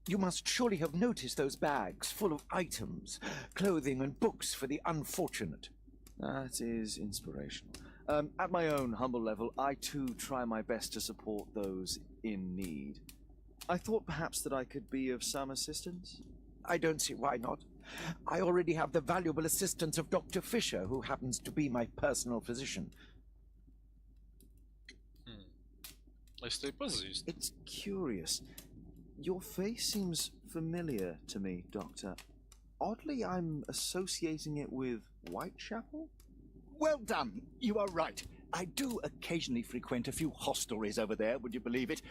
You must surely have noticed those bags full of items, clothing and books for the unfortunate. That is inspirational. At my own humble level, I too try my best to support those in need. I thought perhaps that I could be of some assistance. I don't see why not. I already have the valuable assistance of Dr. Fisher, who happens to be my personal physician. Es tevi pazīstu. It's curious. Your face seems familiar to me, Doctor. Oddly, I'm associating it with Whitechapel? Well done. You are right. I do occasionally frequent a few hostelries over there, would you believe it?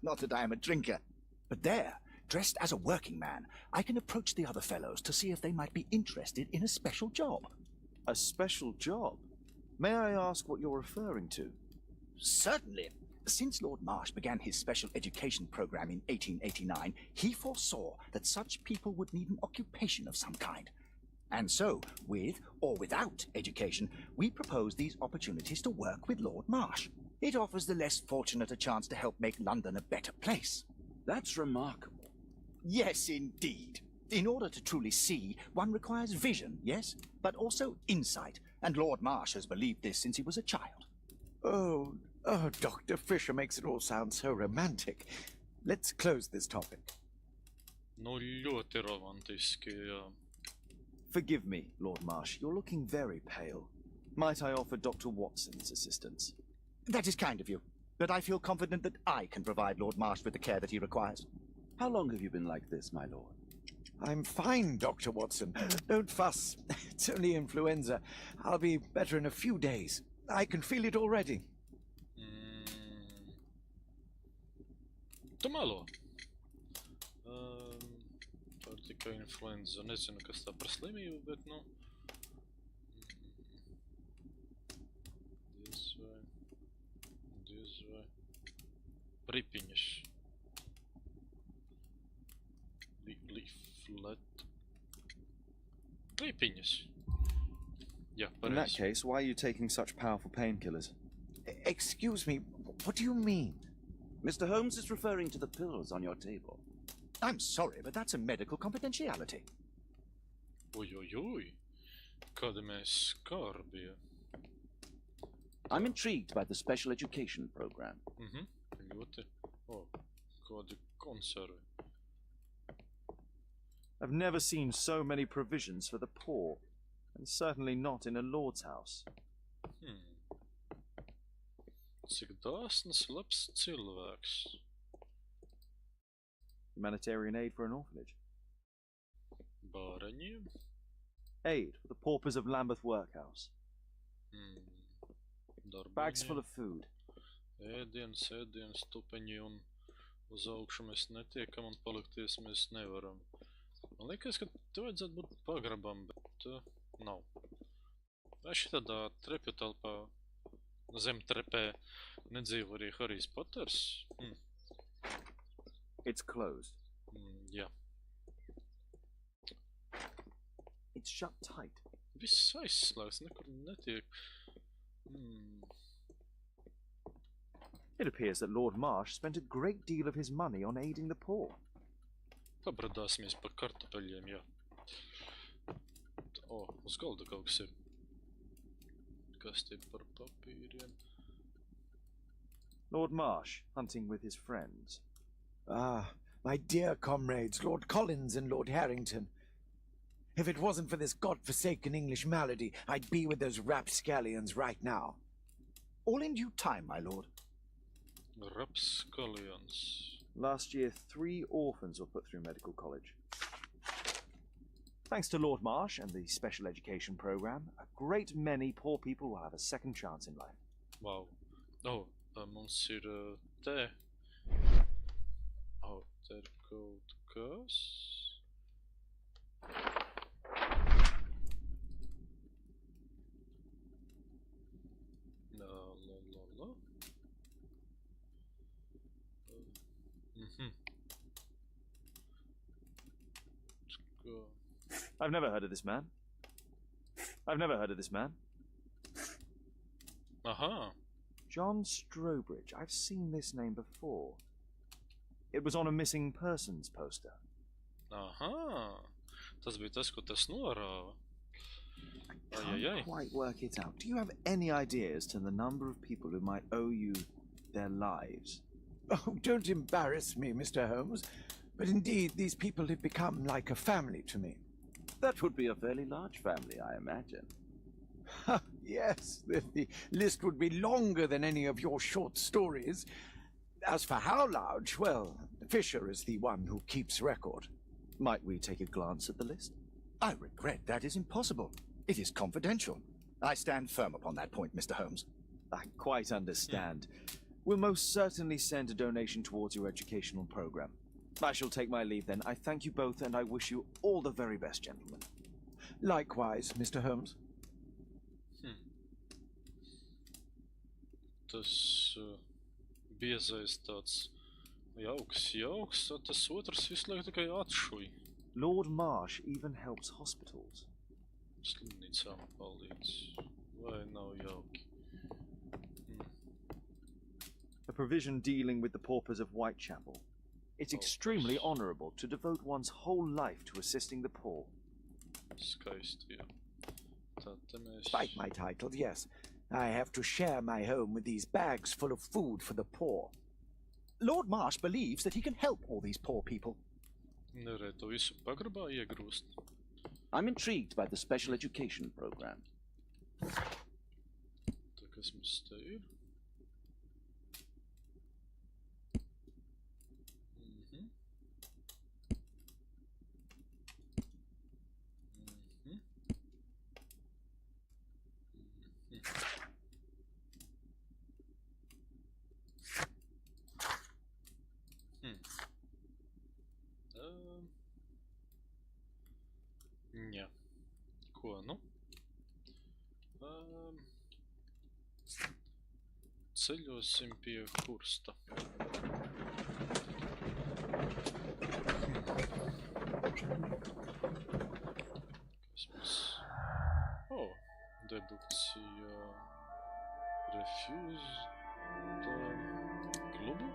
Not that I am a drinker. But there, dressed as a working man, I can approach the other fellows to see if they might be interested in a special job. A special job? May I ask what you're referring to? Certainly. Since Lord Marsh began his special education program in 1889, he foresaw that such people would need an occupation of some kind. And so, with or without education, we propose these opportunities to work with Lord Marsh. It offers the less fortunate a chance to help make London a better place. That's remarkable. Yes, indeed. In order to truly see, one requires vision, yes, but also insight. And Lord Marsh has believed this since he was a child. Oh, Dr. Fisher makes it all sound so romantic. Let's close this topic. Nu, ļoti romantiski, jā. Forgive me, Lord Marsh. You're looking very pale. Might I offer Dr. Watson's assistance? That is kind of you, but I feel confident that I can provide Lord Marsh with the care that he requires. How long have you been like this, my lord? I'm fine, Dr. Watson. Don't fuss. It's only influenza. I'll be better in a few days. I can feel it already. Tu melo. Tā ir tikai influenza. Nezinu, kas tā par slimību, bet, nu... Diez vai... Ripiņas. Leaflet. Ripiņas. Jā, pareizi. In that case, why are you taking such powerful painkillers? Excuse me, what do you mean? Mr. Holmes is referring to the pills on your table. I'm sorry, but that's a medical confidentiality. Oj. Kādi mēs skarbi. I'm intrigued by the special education program. Ļoti. Kādi konservi. I've never seen so many provisions for the poor, and certainly not in a lord's house. Cik dāsns, labs cilvēks. Humanitarian aid for an orphanage. Bāreņiem. Aid for the paupers of Lambeth Workhouse. Bags full Darbiņiem. of food. Ēdienas, tupeņi un uz augšu mēs netiekam un palikties mēs nevaram. Man liekas, ka te vajadzētu būt pagrabam, bet nav. Vai šitādā trepju telpā zem trepē nedzīvo arī Harijs Poters? It's closed. Jā. It's shut tight. Viss aizslēgts, nekur netiek. It appears that Lord Marsh spent a great deal of his money on aiding the poor. Pabradāsimies par kartupeļiem, jā. Uz galda kaut kas ir. Kas te par papīriem? Lord Marsh, hunting with his friends. Ah, my dear comrades, Lord Collins and Lord Harrington. If it wasn't for this god-forsaken English malady, I'd be with those rapscallions right now. All in due time, my lord. Rapscallions. Last year, 3 orphans were put through medical college. Thanks to Lord Marsh and the special education program, a great many poor people will have a second chance in life. Wow. Mums ir te. Te ir kaut kas. La. I've never heard of this man. Aha. John Strobridge. I've seen this name before. It was on a missing persons poster. Aha. Tas bija tas, ko tas norāva. I can't quite work it out. Do you have any idea as to the number of people who might owe you their lives? Oh, don't embarrass me, Mr. Holmes. But indeed, these people have become like a family to me. That would be a fairly large family, I imagine. Yes, the list would be longer than any of your short stories. As for how large, well, Fisher is the one who keeps record. Might we take a glance at the list? I regret that is impossible. It is confidential. I stand firm upon that point, Mr. Holmes. I quite understand. We'll most certainly send a donation towards your educational program. I shall take my leave then. I thank you both and I wish you all the very best, gentlemen. Likewise, Mr. Holmes. Tas biezais tāds jauks, tas otrs visu laiku tikai atšuj. Lord Marsh even helps hospitals. Slimnīcām palīdz. Vai nav jauki? A provision dealing with the paupers of Whitechapel. It's extremely honourable to devote one's whole life to assisting the poor. Skaisti, jā. Tad te mēs... Despite my title, yes, I have to share my home with these bags full of food for the poor. Lord Marsh believes that he can help all these poor people. Nevarēja to visu pagrabā iegrūst. I'm intrigued by the special education program. Tā kas mums te ir? Jā. Ko, nu? Ceļosim pie kursta. Kas mums... dedukcija... Refuse... klubu?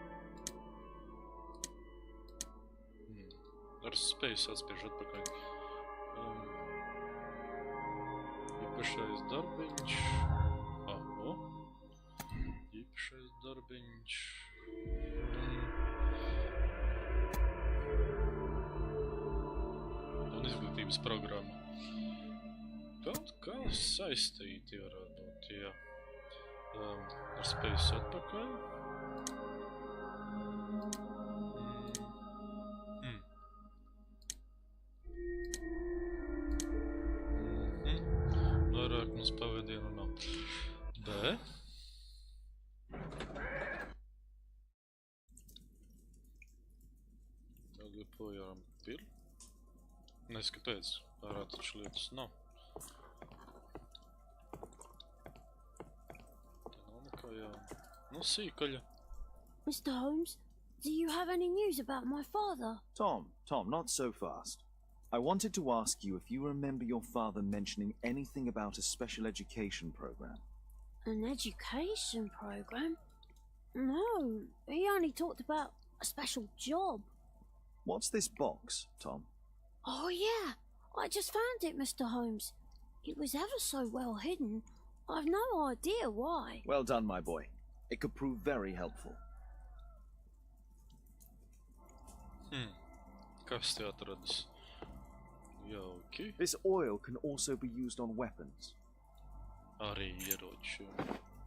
Ar spēju atspiež atpakaļ. Īpašais darbiņš... Īpašais darbiņš. Un izglītības programma. Kaut kā saistīti varētu būt, jā. Ar spējas atpakaļ. Vairāk mums pavadienu nav. B. Vēl joprojām pir. Nes kāpēc, ārā taču lietas nav. No sīkaļa. Mr. Holmes, do you have any news about my father? Tom, not so fast. I wanted to ask you if you remember your father mentioning anything about a special education program. An education program? No, he only talked about a special job. What's this box, Tom? Oh yeah, I just found it, Mr. Holmes. It was ever so well hidden. I've no idea why. Well done, my boy. It could prove very helpful. Kas te atradas? Jauki. This oil can also be used on weapons. Arī ieroču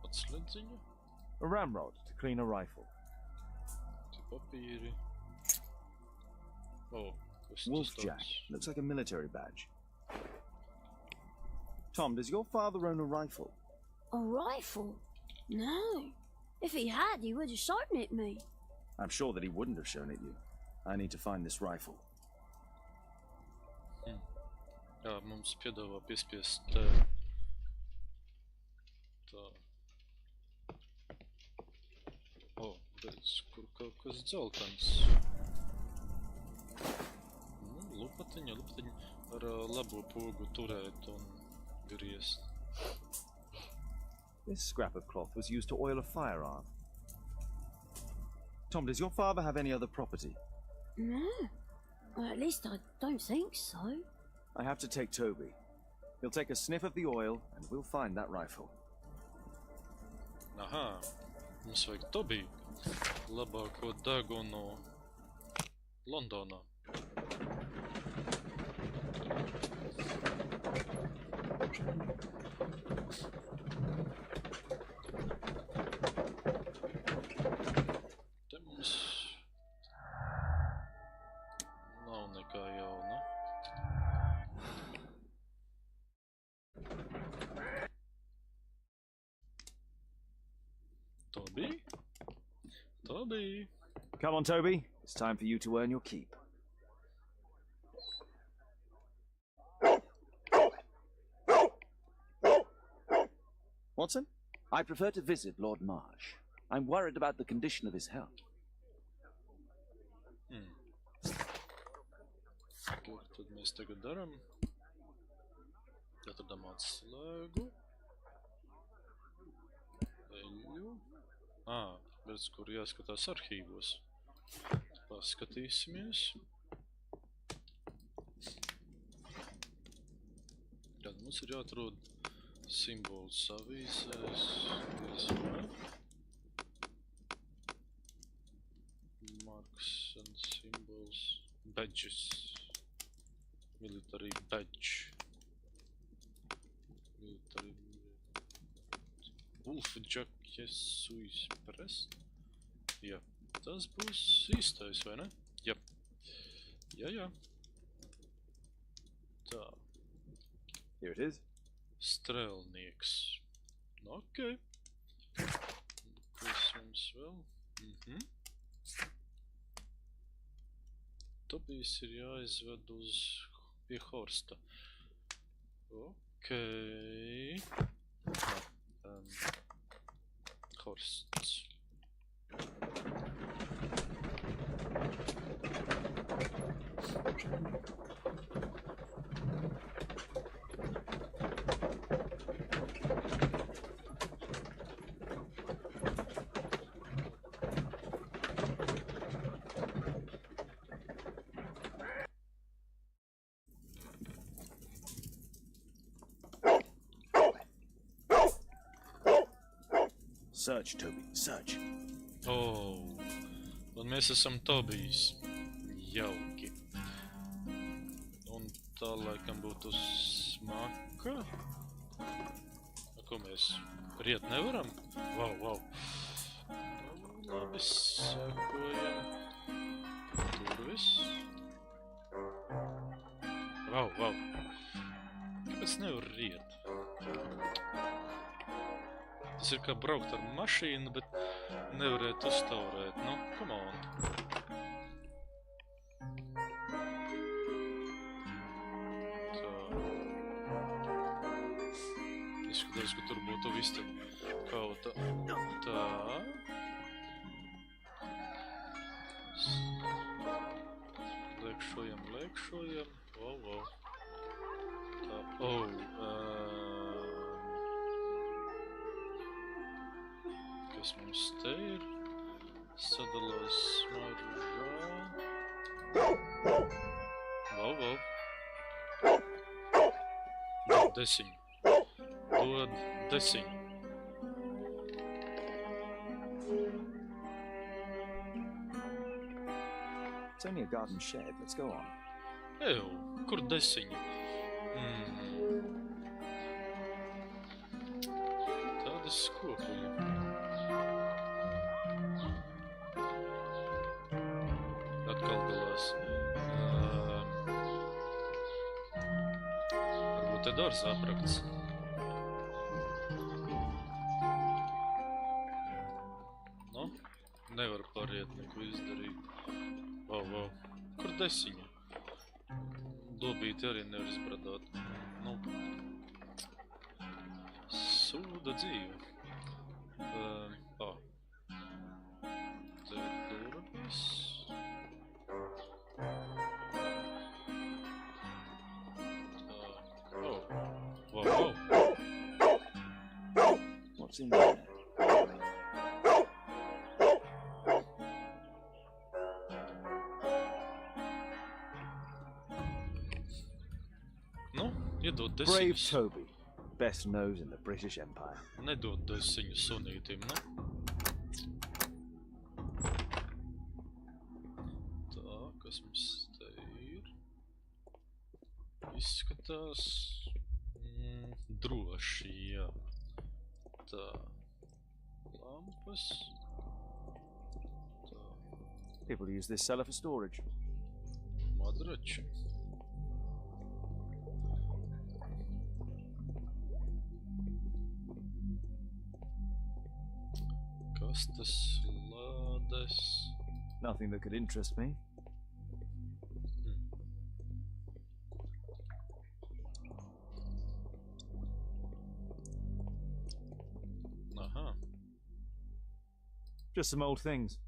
atsledziņa. A ramrod to clean a rifle. Te papīri. Kas Wolfjack. Looks like a military badge. Tom, does your father own a rifle? A rifle? No. If he had, he would have shown it me. I'm sure that he wouldn't have shown it you. I need to find this rifle. Jā, mums piedāvā piespiest tā. Redz, kur kaut kas dzeltens. Lupatiņa ar labo pogu turēt un griezt. This scrap of cloth was used to oil a firearm. Tom, does your father have any other property? No. Well, at least I don't think so. I have to take Toby. He'll take a sniff of the oil and we'll find that rifle. Aha, mums vajag Toby, labāko degunu Londonā. Te mums nav nekā jauna. Toby. Come on, Toby. It's time for you to earn your keep. Watson? I prefer to visit Lord Marsh. I'm worried about the condition of his health. Ko tad mēs tagad daram? Atradam atslēgu. Eļu. Redz, kur jāskatās arhīvos. Paskatīsimies. Tad mums ir jāatrod simbols avīzēs. Marks and symbols. Badges. Military badge. Military... Wolfjack, Suis prest. Jā, tas būs īstais, vai ne? Jā. Jā. Tā. Here it is. Strēlnieks. Ok. Kas mums vēl? Tobijs ir jāizved uz pie Horsta. Ok. Horsts. Search, Toby, search. Un mēs esam Tobijs. Jauki. Un tā laikam būtu smaka. Ko mēs riet nevaram? Wow. Labi, sekojam. Durvis. Wow. Kāpēc nevar riet? Tas ir kā braukt ar mašīnu, bet nevarēt uztaurēt. Nu, come on. Izskatās, ka tur būtu viss kaut tā. Liekšojam. Wow. Tā, kas mums te ir? Sadalās smaržā. Wow. Dod desiņu. It's only a garden shed. Let's go on. Kur desiņa? Tādas skopuļi. Atkal galās. Varbūt te dārza aprakts. Nu, nevar pāriet neko izdarīt. Wow. Kur desiņa? Dobīti arī nevar izbradāt. Nu, sūda dzīve. Te ir durvis. Wow. What's in there? Iedod Brave desiņus. Toby, best nose in the British Empire. Nedod desiņu sunītim, nu. Tā, kas mums te ir? Izskatās droši, jā. Tā, lampas. Tā, People use this cellar for storage. madrači. Kastes, lādes. Nothing that could interest me. Aha. Just some old things.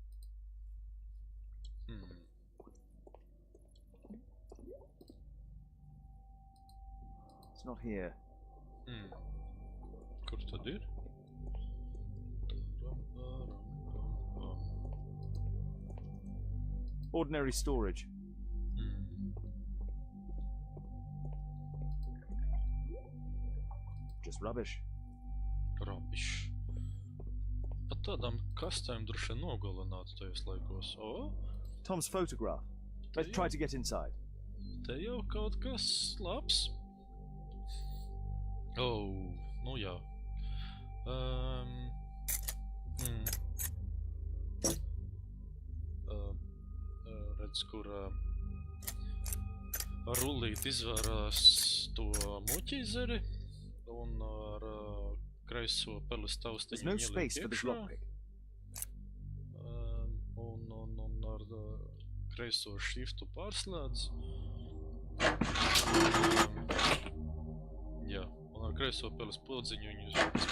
It's not here. Kur tad ir? Ordinary storage. Just rubbish. Rubbish. Pat tādām kastēm droši vien nogalinātu tajos laikos. Tom's photograph. Let's try to get inside. Te jau kaut kas labs. Nu jā. Redz, kur ar rullīti izvērās to muķīzeri un ar kreiso peles taustiņu There's no space for this lockpick. Un ar kreiso shiftu pārslēdz. Jā, un ar kreiso peles podziņu viņu uzvērts.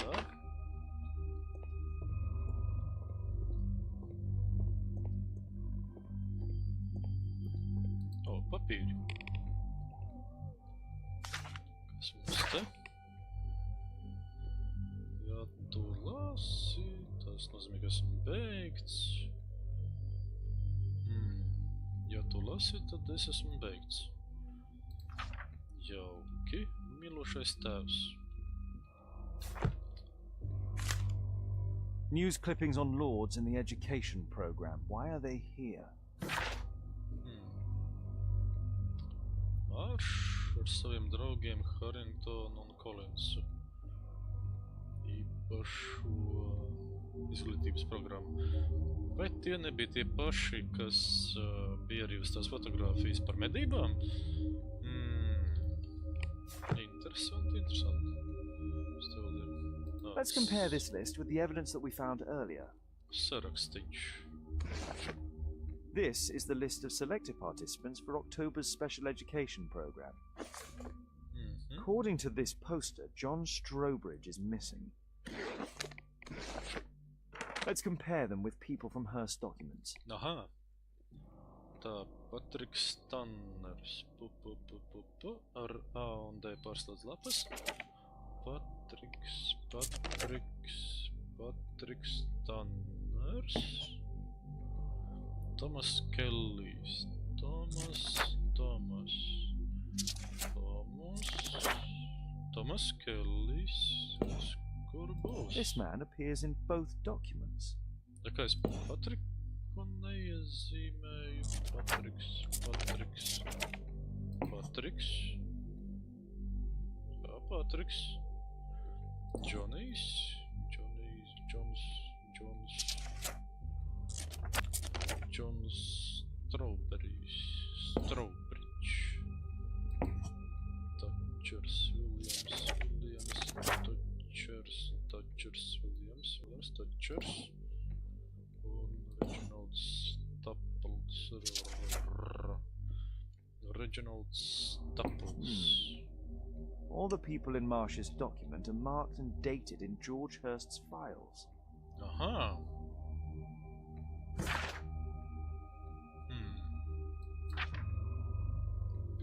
Tā. Papīri. Kas mums te? Ja tu lasi, tas nozīmē, ka esmu beigts. Ja tu lasi, tad es esmu beigts. Jauki. mīlošais tēvs. News clippings on lords in the education program. Why are they here? Marš ar saviem draugiem Harringtonu un Collinsu. Īpašo izglītības programmu. Vai tie nebija tie paši, kas bija arī uz tās fotogrāfijas par medībām? Interesanti. Let's compare this list with the evidence that we found earlier. Sarakstīņš. This is the list of selected participants for October's special education program. According to this poster, John Strobridge is missing. Let's compare them with people from Hearst documents. Aha. Tā, Patriks Tanners. Ar A un D pārslēdz lapas. Patriks Tanners. Tomas Kellijs. Tomas Kellijs. Kur būs? This man appears in both documents. Tā kā es Patriku neiezīmēju. Patriks. Jā, Patriks. Džonijs. Džons Strawberries. Strawbridge. Thatchers Williams. Thatchers Williams. Thatchers. Un Reginald Staples. All the people in Marsh's document are marked and dated in George Hearst's files. Aha.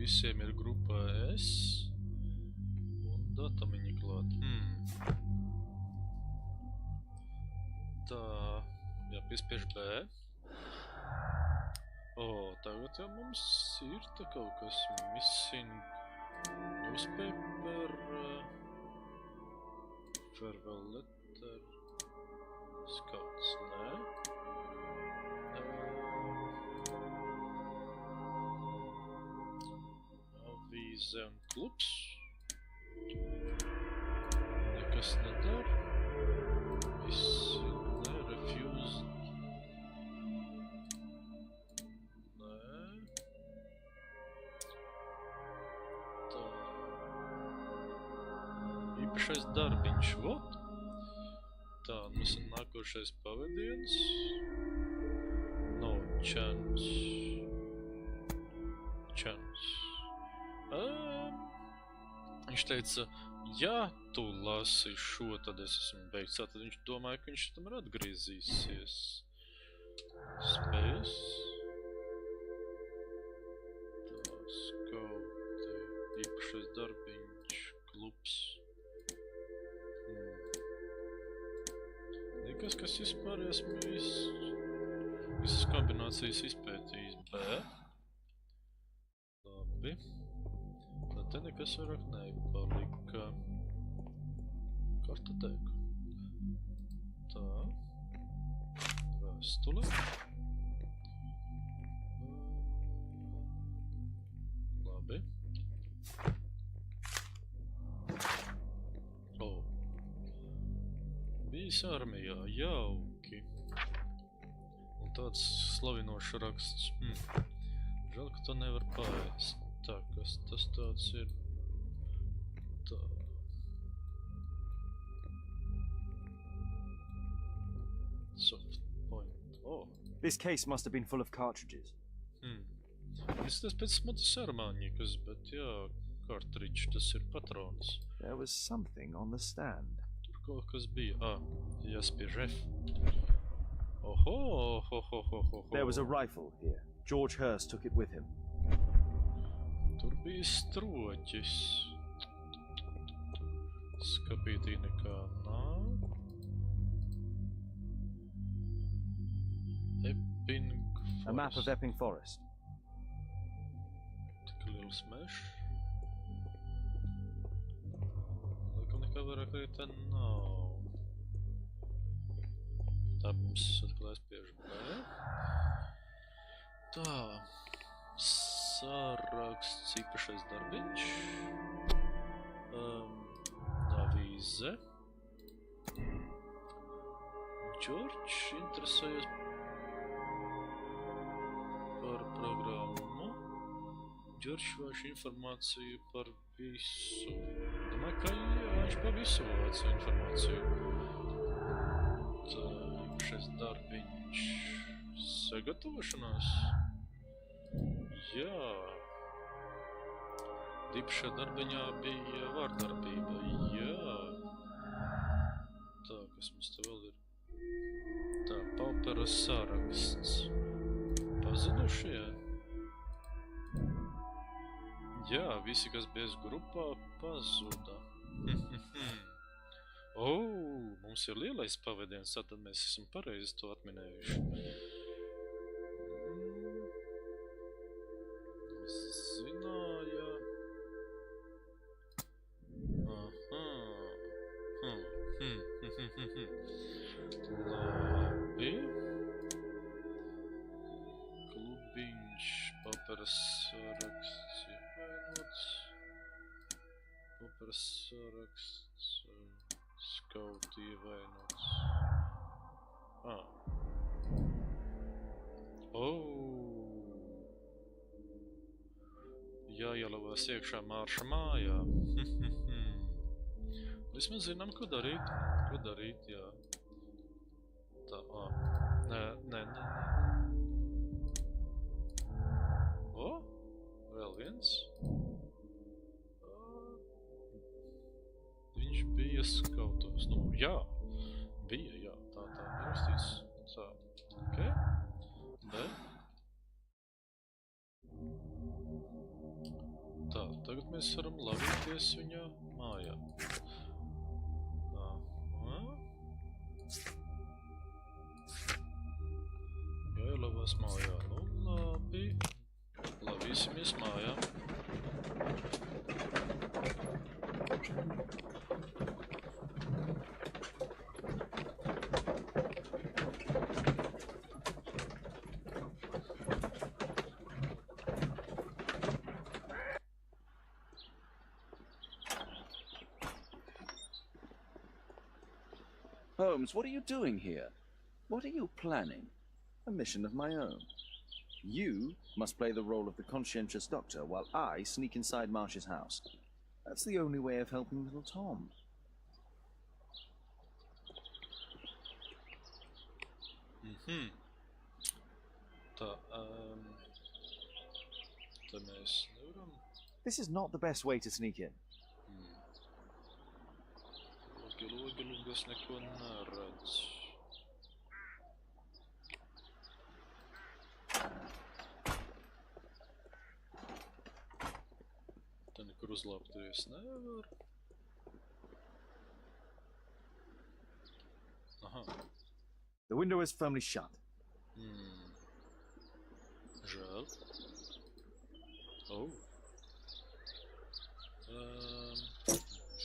Visiem ir grupa S un datamiņi klāt. Tā, jāpiespiež B. Tagad jau mums ir tā kaut kas missing newspaper, farewell letter, scouts, nē. Avīze un klubs. Nekas nedara. Visi ne, refused. Īpašais darbiņš, vot. Tā, mums ir nākošais pavadiens. No chance. Viņš teica, ja tu lasi šo, tad es esmu beigts. Tad viņš domāja, ka viņš tam ir atgriezīsies. Spēs. Tā, skauti. Īpašais darbiņš, klubs. Nekas, kas vispār esmu visas kombinācijas izpētījis. B. Labi. Tad te nekas vairāk nepalika. Kartotēka. Tā. Vēstule. Labi. Bijis armijā, jauki. Un tāds slavinošs raksts. Žēl, ka to nevar paēst. Tā, kas tas tāds ir? Tā. Soft point. This case must have been full of cartridges. Tas pēc smutas armāņikas, bet jā, cartridge, tas ir patrons. There was something on the stand. Kaut kas bija. Jāspiež F. Oho. There was a rifle here. George Hearst took it with him. Tur bija stroķis. Skapītī nekā nav. Epping Forest. A map of Epping Forest. Tik liels mešs. kā vairāk arī te nav. Tā mums atkal aizspiež B. Tā. Saraksts īpašais darbiņš. Avīze. Džordž interesējas par programmu. Džordž vāc informāciju par visu. Domāju, ka viņš par visu vāc informāciju. Tā, īpašais darbiņš. Sagatavošanās. Jā. Īpašā darbiņā bija vārdarbība. Jā. Tā, kas mums te vēl ir? Tā, paupera saraksts. Pazudušie? Jā, visi, kas bijis grupā, pazuda. Mums ir lielais pavadiens, tad mēs esam pareizi to atminējuši. Zināja. Labi. Klubiņš, paperas saraksts ievainots. Paperas saraksts, skauti ievainots. Jāielavās iekšā Mārša mājā. Vismaz zinām, ko darīt. Ko darīt, jā. Tā, nē. Vēl viens. Viņš bija skautos. Nu, jā. Bija, jā. Tā rakstīts. Tā, ok. B. Tā, tagad mēs varam lavīties viņa mājā. Jāielavās mājā. Nu, labi. Lavīsimies mājā. Holmes, what are you doing here? What are you planning? A mission of my own. You must play the role of the conscientious doctor while I sneak inside Marsh's house. That's the only way of helping little Tom. Tā, tā mēs nevaram. This is not the best way to sneak in. Logi, neko neredz. Te nekur uzlāpties nevar. Aha. The window is firmly shut. Žēl.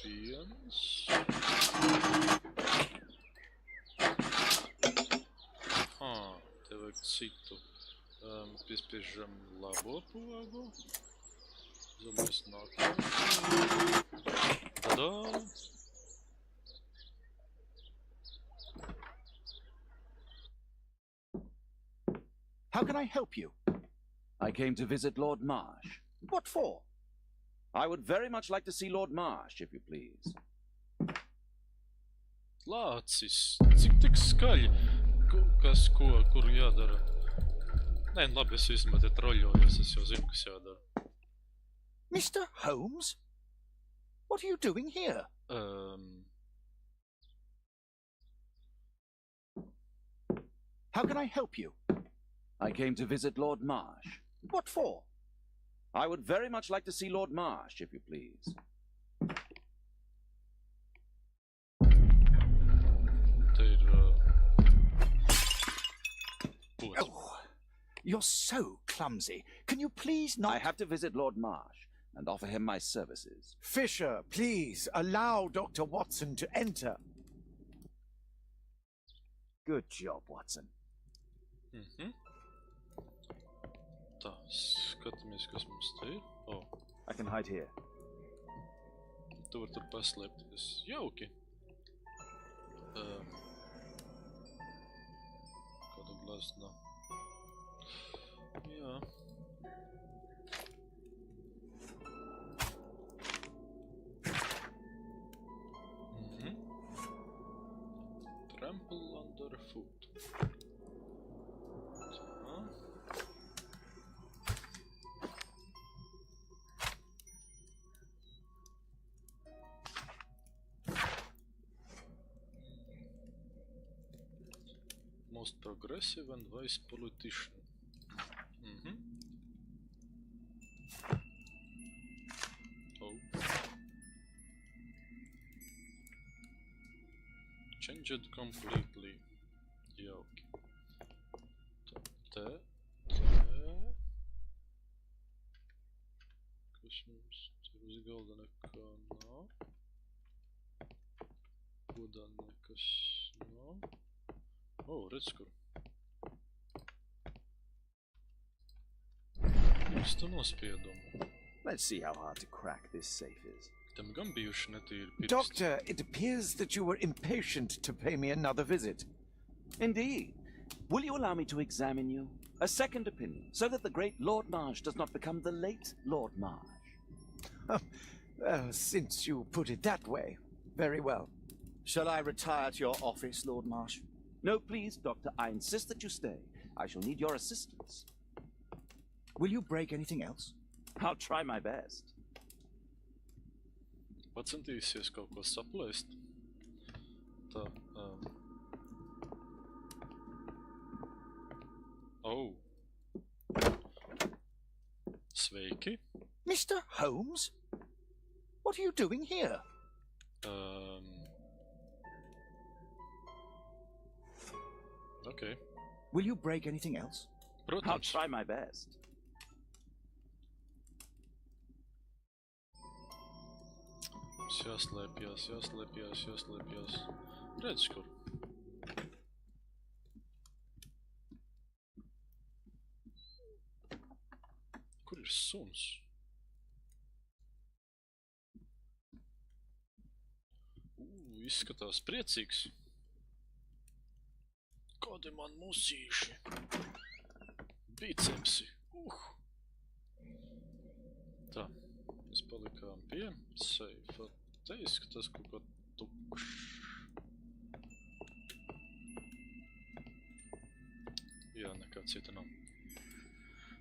Viens. Tev vajag citu. Piespiežam labo pogu. Zamēs nākamā. Tadā! How can I help you? I came to visit Lord Marsh. What for? I would very much like to see Lord Marsh, if you please. Lācis, cik tik skaļi, kur jādara. Nē, labi, es vismaz te troļojos, es jau zinu, kas jādara. Mr. Holmes? What are you doing here? How can I help you? I came to visit Lord Marsh. What for? I would very much like to see Lord Marsh, if you please. Oh, you're so clumsy. Can you please not... I have to visit Lord Marsh. and offer him my services. Fisher, please allow Dr. Watson to enter. Good job, Watson. Tā, skatāmies, kas mums te ir. O, I can hide here. tu var tur paslēpties. Jauki. Kāda glazna. Jā. Trample under foot. Tā. Most progressive and wise politician. Oh. Change it completely. Jauki. Te. Kas mums te uz galda nekā nav. Godā nekas nav. O, redz, kur. Īstu nospiedumu. Let's see how hard to crack this safe is. Tam gan bijuši netīri pirksti. Doctor, it appears that you were impatient to pay me another visit. Indeed. Will you allow me to examine you? A second opinion, so that the great Lord Marsh does not become the late Lord Marsh. Well, since you put it that way, very well. Shall I retire to your office, Lord Marsh? No, please, Doctor. I insist that you stay. I shall need your assistance. Will you break anything else? I'll try my best. Pacentīsies kaut ko saplēst. Tā, Oh. Sveiki. Mr. Holmes? What are you doing here? Okay. Will you break anything else? I'll Protams. try my best. Jāslēpjas. Redz, kur. Kur ir suns? Izskatās priecīgs. Kādi man musīši. Bicepsi. Tā. Mēs palikām pie seifa. Te izskatās kaut kā tukšs. Jā, nekā cita nav.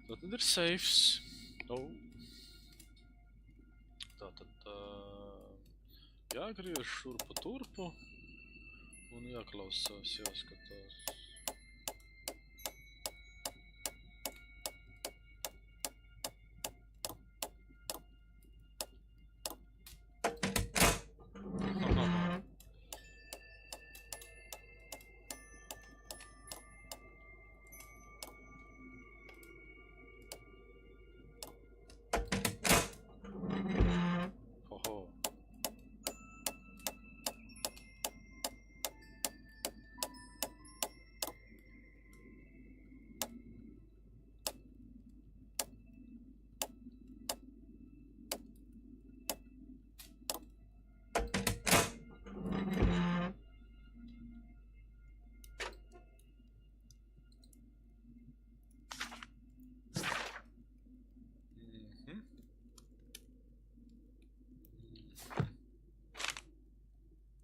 Tātad ir seifs. Oh. Tātad jāgriež šurpu turpu un jāklausās, jāskatās.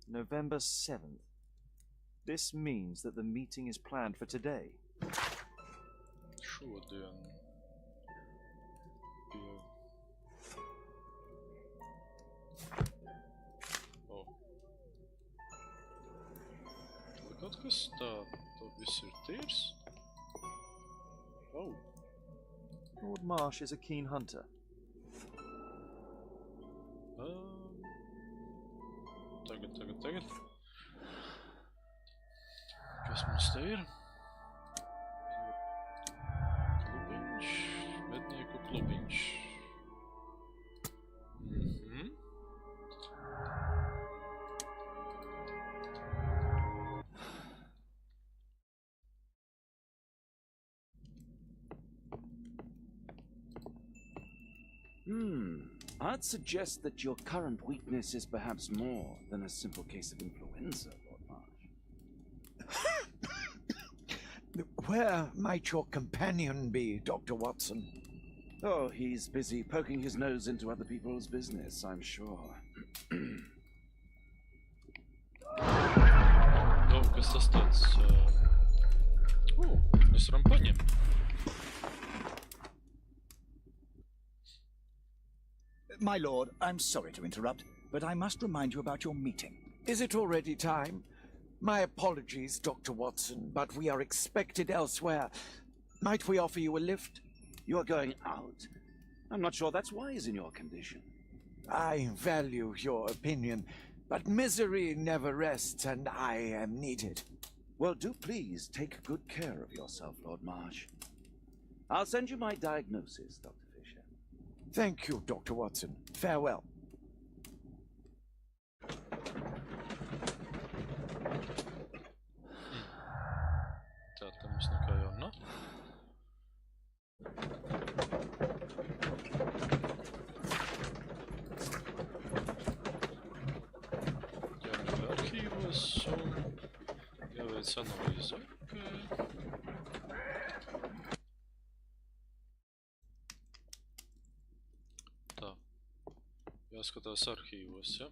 November 7th. This means that the meeting is planned for today. Šodien. O. Kaut kas tā viss ir tīrs. Oh. Lord Marsh is a keen hunter. Tagad. Kas mums te ir? Klubiņš, mednieku klubiņš. I'd suggest that your current weakness is perhaps more than a simple case of influenza, Lord Marsh. Where might your companion be, Dr. Watson? Oh, he's busy poking his nose into other people's business, I'm sure. Oh, kas tas tāds? Mēs varam paņemt. My lord, I'm sorry to interrupt, but I must remind you about your meeting. Is it already time? My apologies, Dr. Watson, but we are expected elsewhere. Might we offer you a lift? You are going out. I'm not sure that's wise in your condition. I value your opinion, but misery never rests, and I am needed. Well, do please take good care of yourself, Lord Marsh. I'll send you my diagnosis, Dr. Fisher. Thank you, Dr. Watson. Farewell. Tā mums nekā jau nav. Jāmeklē arhīvos un jāveic analīze. Tā. Jāskatās arhīvos, ja?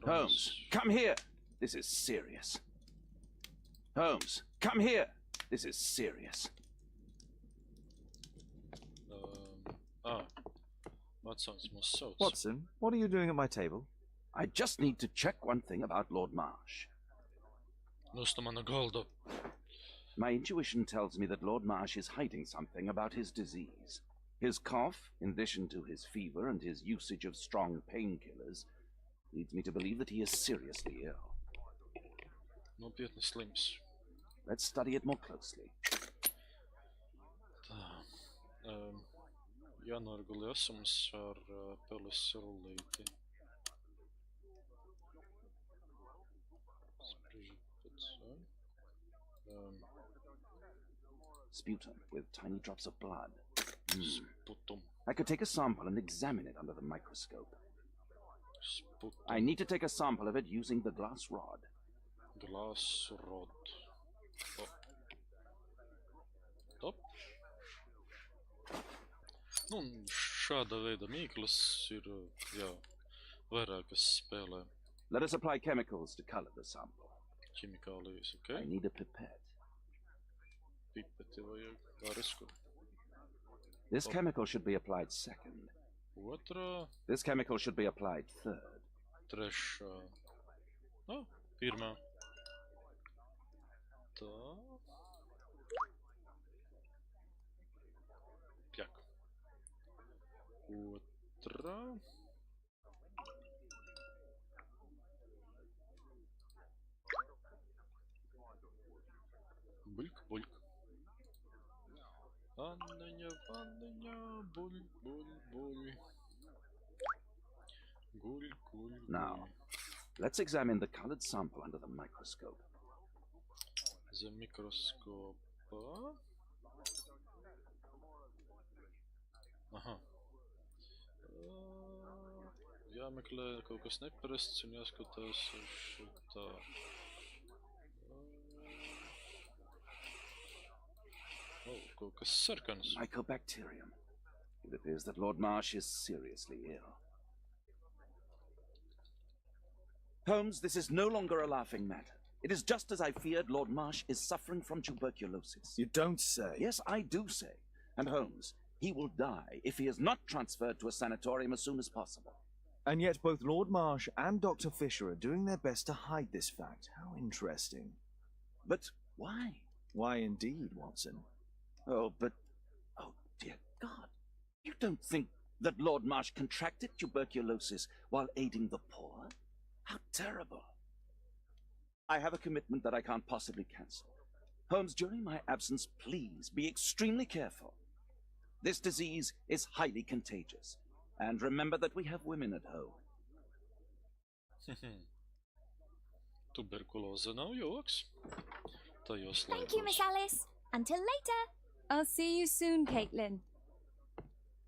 Holmes, come here. This is serious. Holmes, come here. This is serious. Watsons mūs sauc. Watson, what are you doing at my table? I just need to check one thing about Lord Marsh. Nosta mana galda. My intuition tells me that Lord Marsh is hiding something about his disease. His cough, in addition to his fever and his usage of strong painkillers, leads me to believe that he is seriously ill. Nopietni slims. Let's study it more closely. Tā. Jānorgulē asums ar peles rullīti. Sputum with tiny drops of blood. Sputum. I could take a sample and examine it under the microscope. Sputum. I need to take a sample of it using the glass rod. Glass rod. Oh. Top. Nu, šāda veida mīklas ir, jā, vairākas spēlē. Let us apply chemicals to color the sample. Ķimikālijas, okay? I need a pipette. Pipeti vajag. Varisku. This chemical should be applied second. Otrā. This chemical should be applied third. Trešā. Oh, pirmā. Tā. Pjak. Otrā. Buļk, buļk. Vandeņa, vandeņa, buļ, buļ, buļ. Guļ, guļ, guļ. Now, let's examine the colored sample under the microscope. Zem mikroskopa. Aha. Jāmeklē kaut kas neparasts un jāskatās šitā. Oh, kaut kas sarkans. Mycobacterium. It appears that Lord Marsh is seriously ill. Holmes, this is no longer a laughing matter. It is just as I feared. Lord Marsh is suffering from tuberculosis. You don't say. Yes, I do say. And Holmes, he will die if he is not transferred to a sanatorium as soon as possible. And yet both Lord Marsh and Dr. Fisher are doing their best to hide this fact. How interesting. But why? Why indeed, Watson? Oh, but... Oh, dear God. You don't think that Lord Marsh contracted tuberculosis while aiding the poor? How terrible. I have a commitment that I can't possibly cancel. Holmes, during my absence, please be extremely careful. This disease is highly contagious. And remember that we have women at home. Tuberkuloze nav joks. Tajos Thank you, Miss laikos. Alice. Until later. I'll see you soon, Caitlin.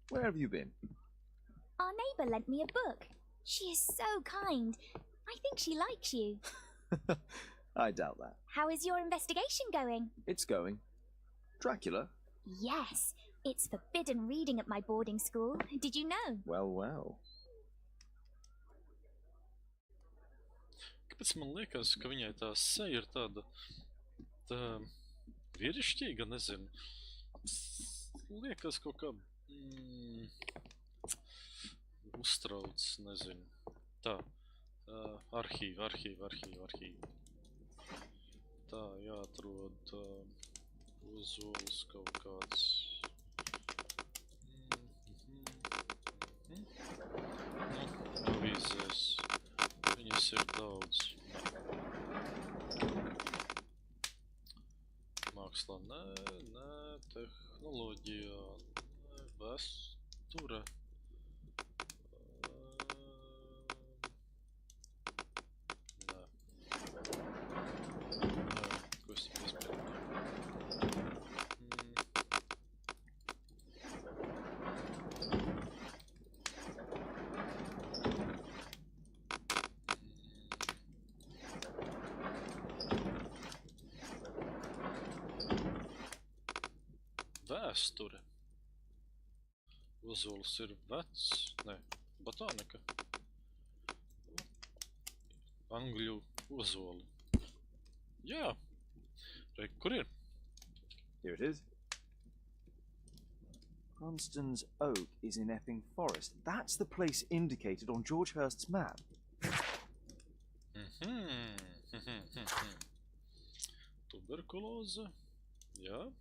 Where have you been? Our neighbour lent me a book. She is so kind. I think she likes you. I doubt that. How is your investigation going? It's going. Dracula? Yes, it's forbidden reading at my boarding school. Did you know? Well, well. Kāpēc man liekas, ka viņai tā seja ir tāda vīrišķīga, nezinu. Liekas kaut kā uztrauc, nezinu. Tā, arhīvi. Tā, jāatrod uzols kaut kāds. Avīzēs. Viņas ir daudz. Mākslā nē, tehnoloģijā, nē, vēsture. Nē. Ko es tik izpēju? Vēsture. Ozols ir vecs, ne, botānika. Angļu ozoli. Jā. Re, kur ir? Here it is. Cranston's Oak is in Epping Forest. That's the place indicated on George Hurst's map. Tuberkuloze. Jā.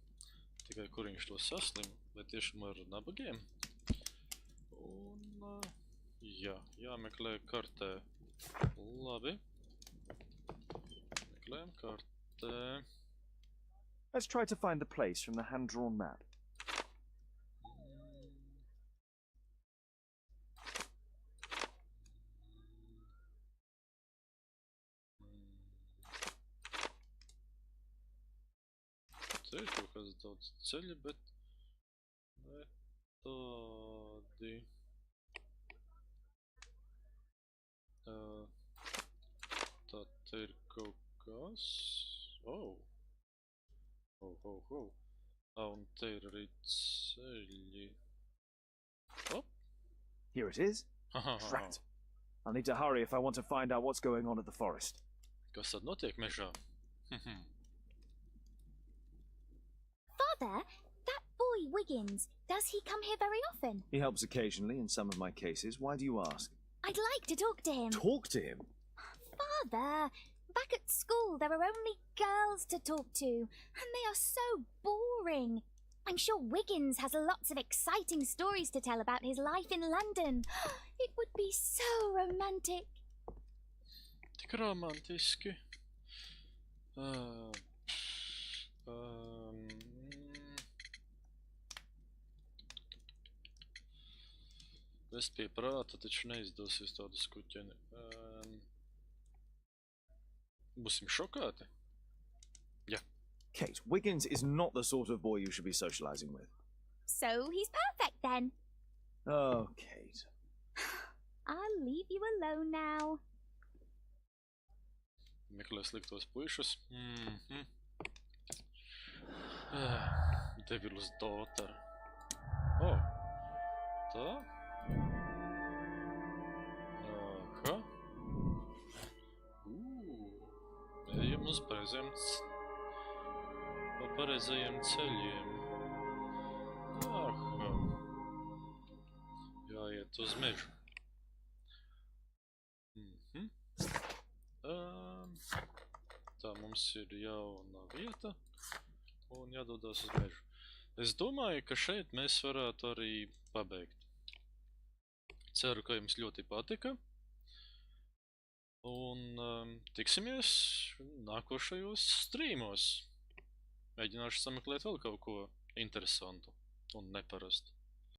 Tikai kur viņš to saslim, vai tiešām ar nabagiem? Un, jā, jāmeklē kartē. Labi. Meklējam kartē. Let's try to find the place from the hand-drawn map. Te ir kaut kāds daudz ceļi, bet ne tādi. Tā te ir kaut kas. Un te ir arī ceļi. Hop! Here it is. Drat. I'll need to hurry if I want to find out what's going on at the forest. Kas tad notiek mežā? Father, that boy Wiggins, does he come here very often? He helps occasionally in some of my cases. Why do you ask? I'd like to talk to him. Talk to him? Father, back at school there are only girls to talk to, and they are so boring. I'm sure Wiggins has lots of exciting stories to tell about his life in London. It would be so romantic. Tik romantiski. Vest pie prāta, taču neizdosies tādu skuķeni. Būsim šokāti? Jā. Kate, Wiggins is not the sort of boy you should be socializing with. So he's perfect then. Oh, Kate. I'll leave you alone now. Meklē sliktos puišus. Devilus Doughter. Tā. Aha. Ejam uz pareizajiem ceļiem. Aha. Jāiet uz mežu. Tā mums ir jauna vieta un jādodās uz mežu. Es domāju, ka šeit mēs varētu arī pabeigt. Ceru, ka jums ļoti patika. Un tiksimies nākošajos strīmos. Mēģināšu sameklēt vēl kaut ko interesantu un neparastu.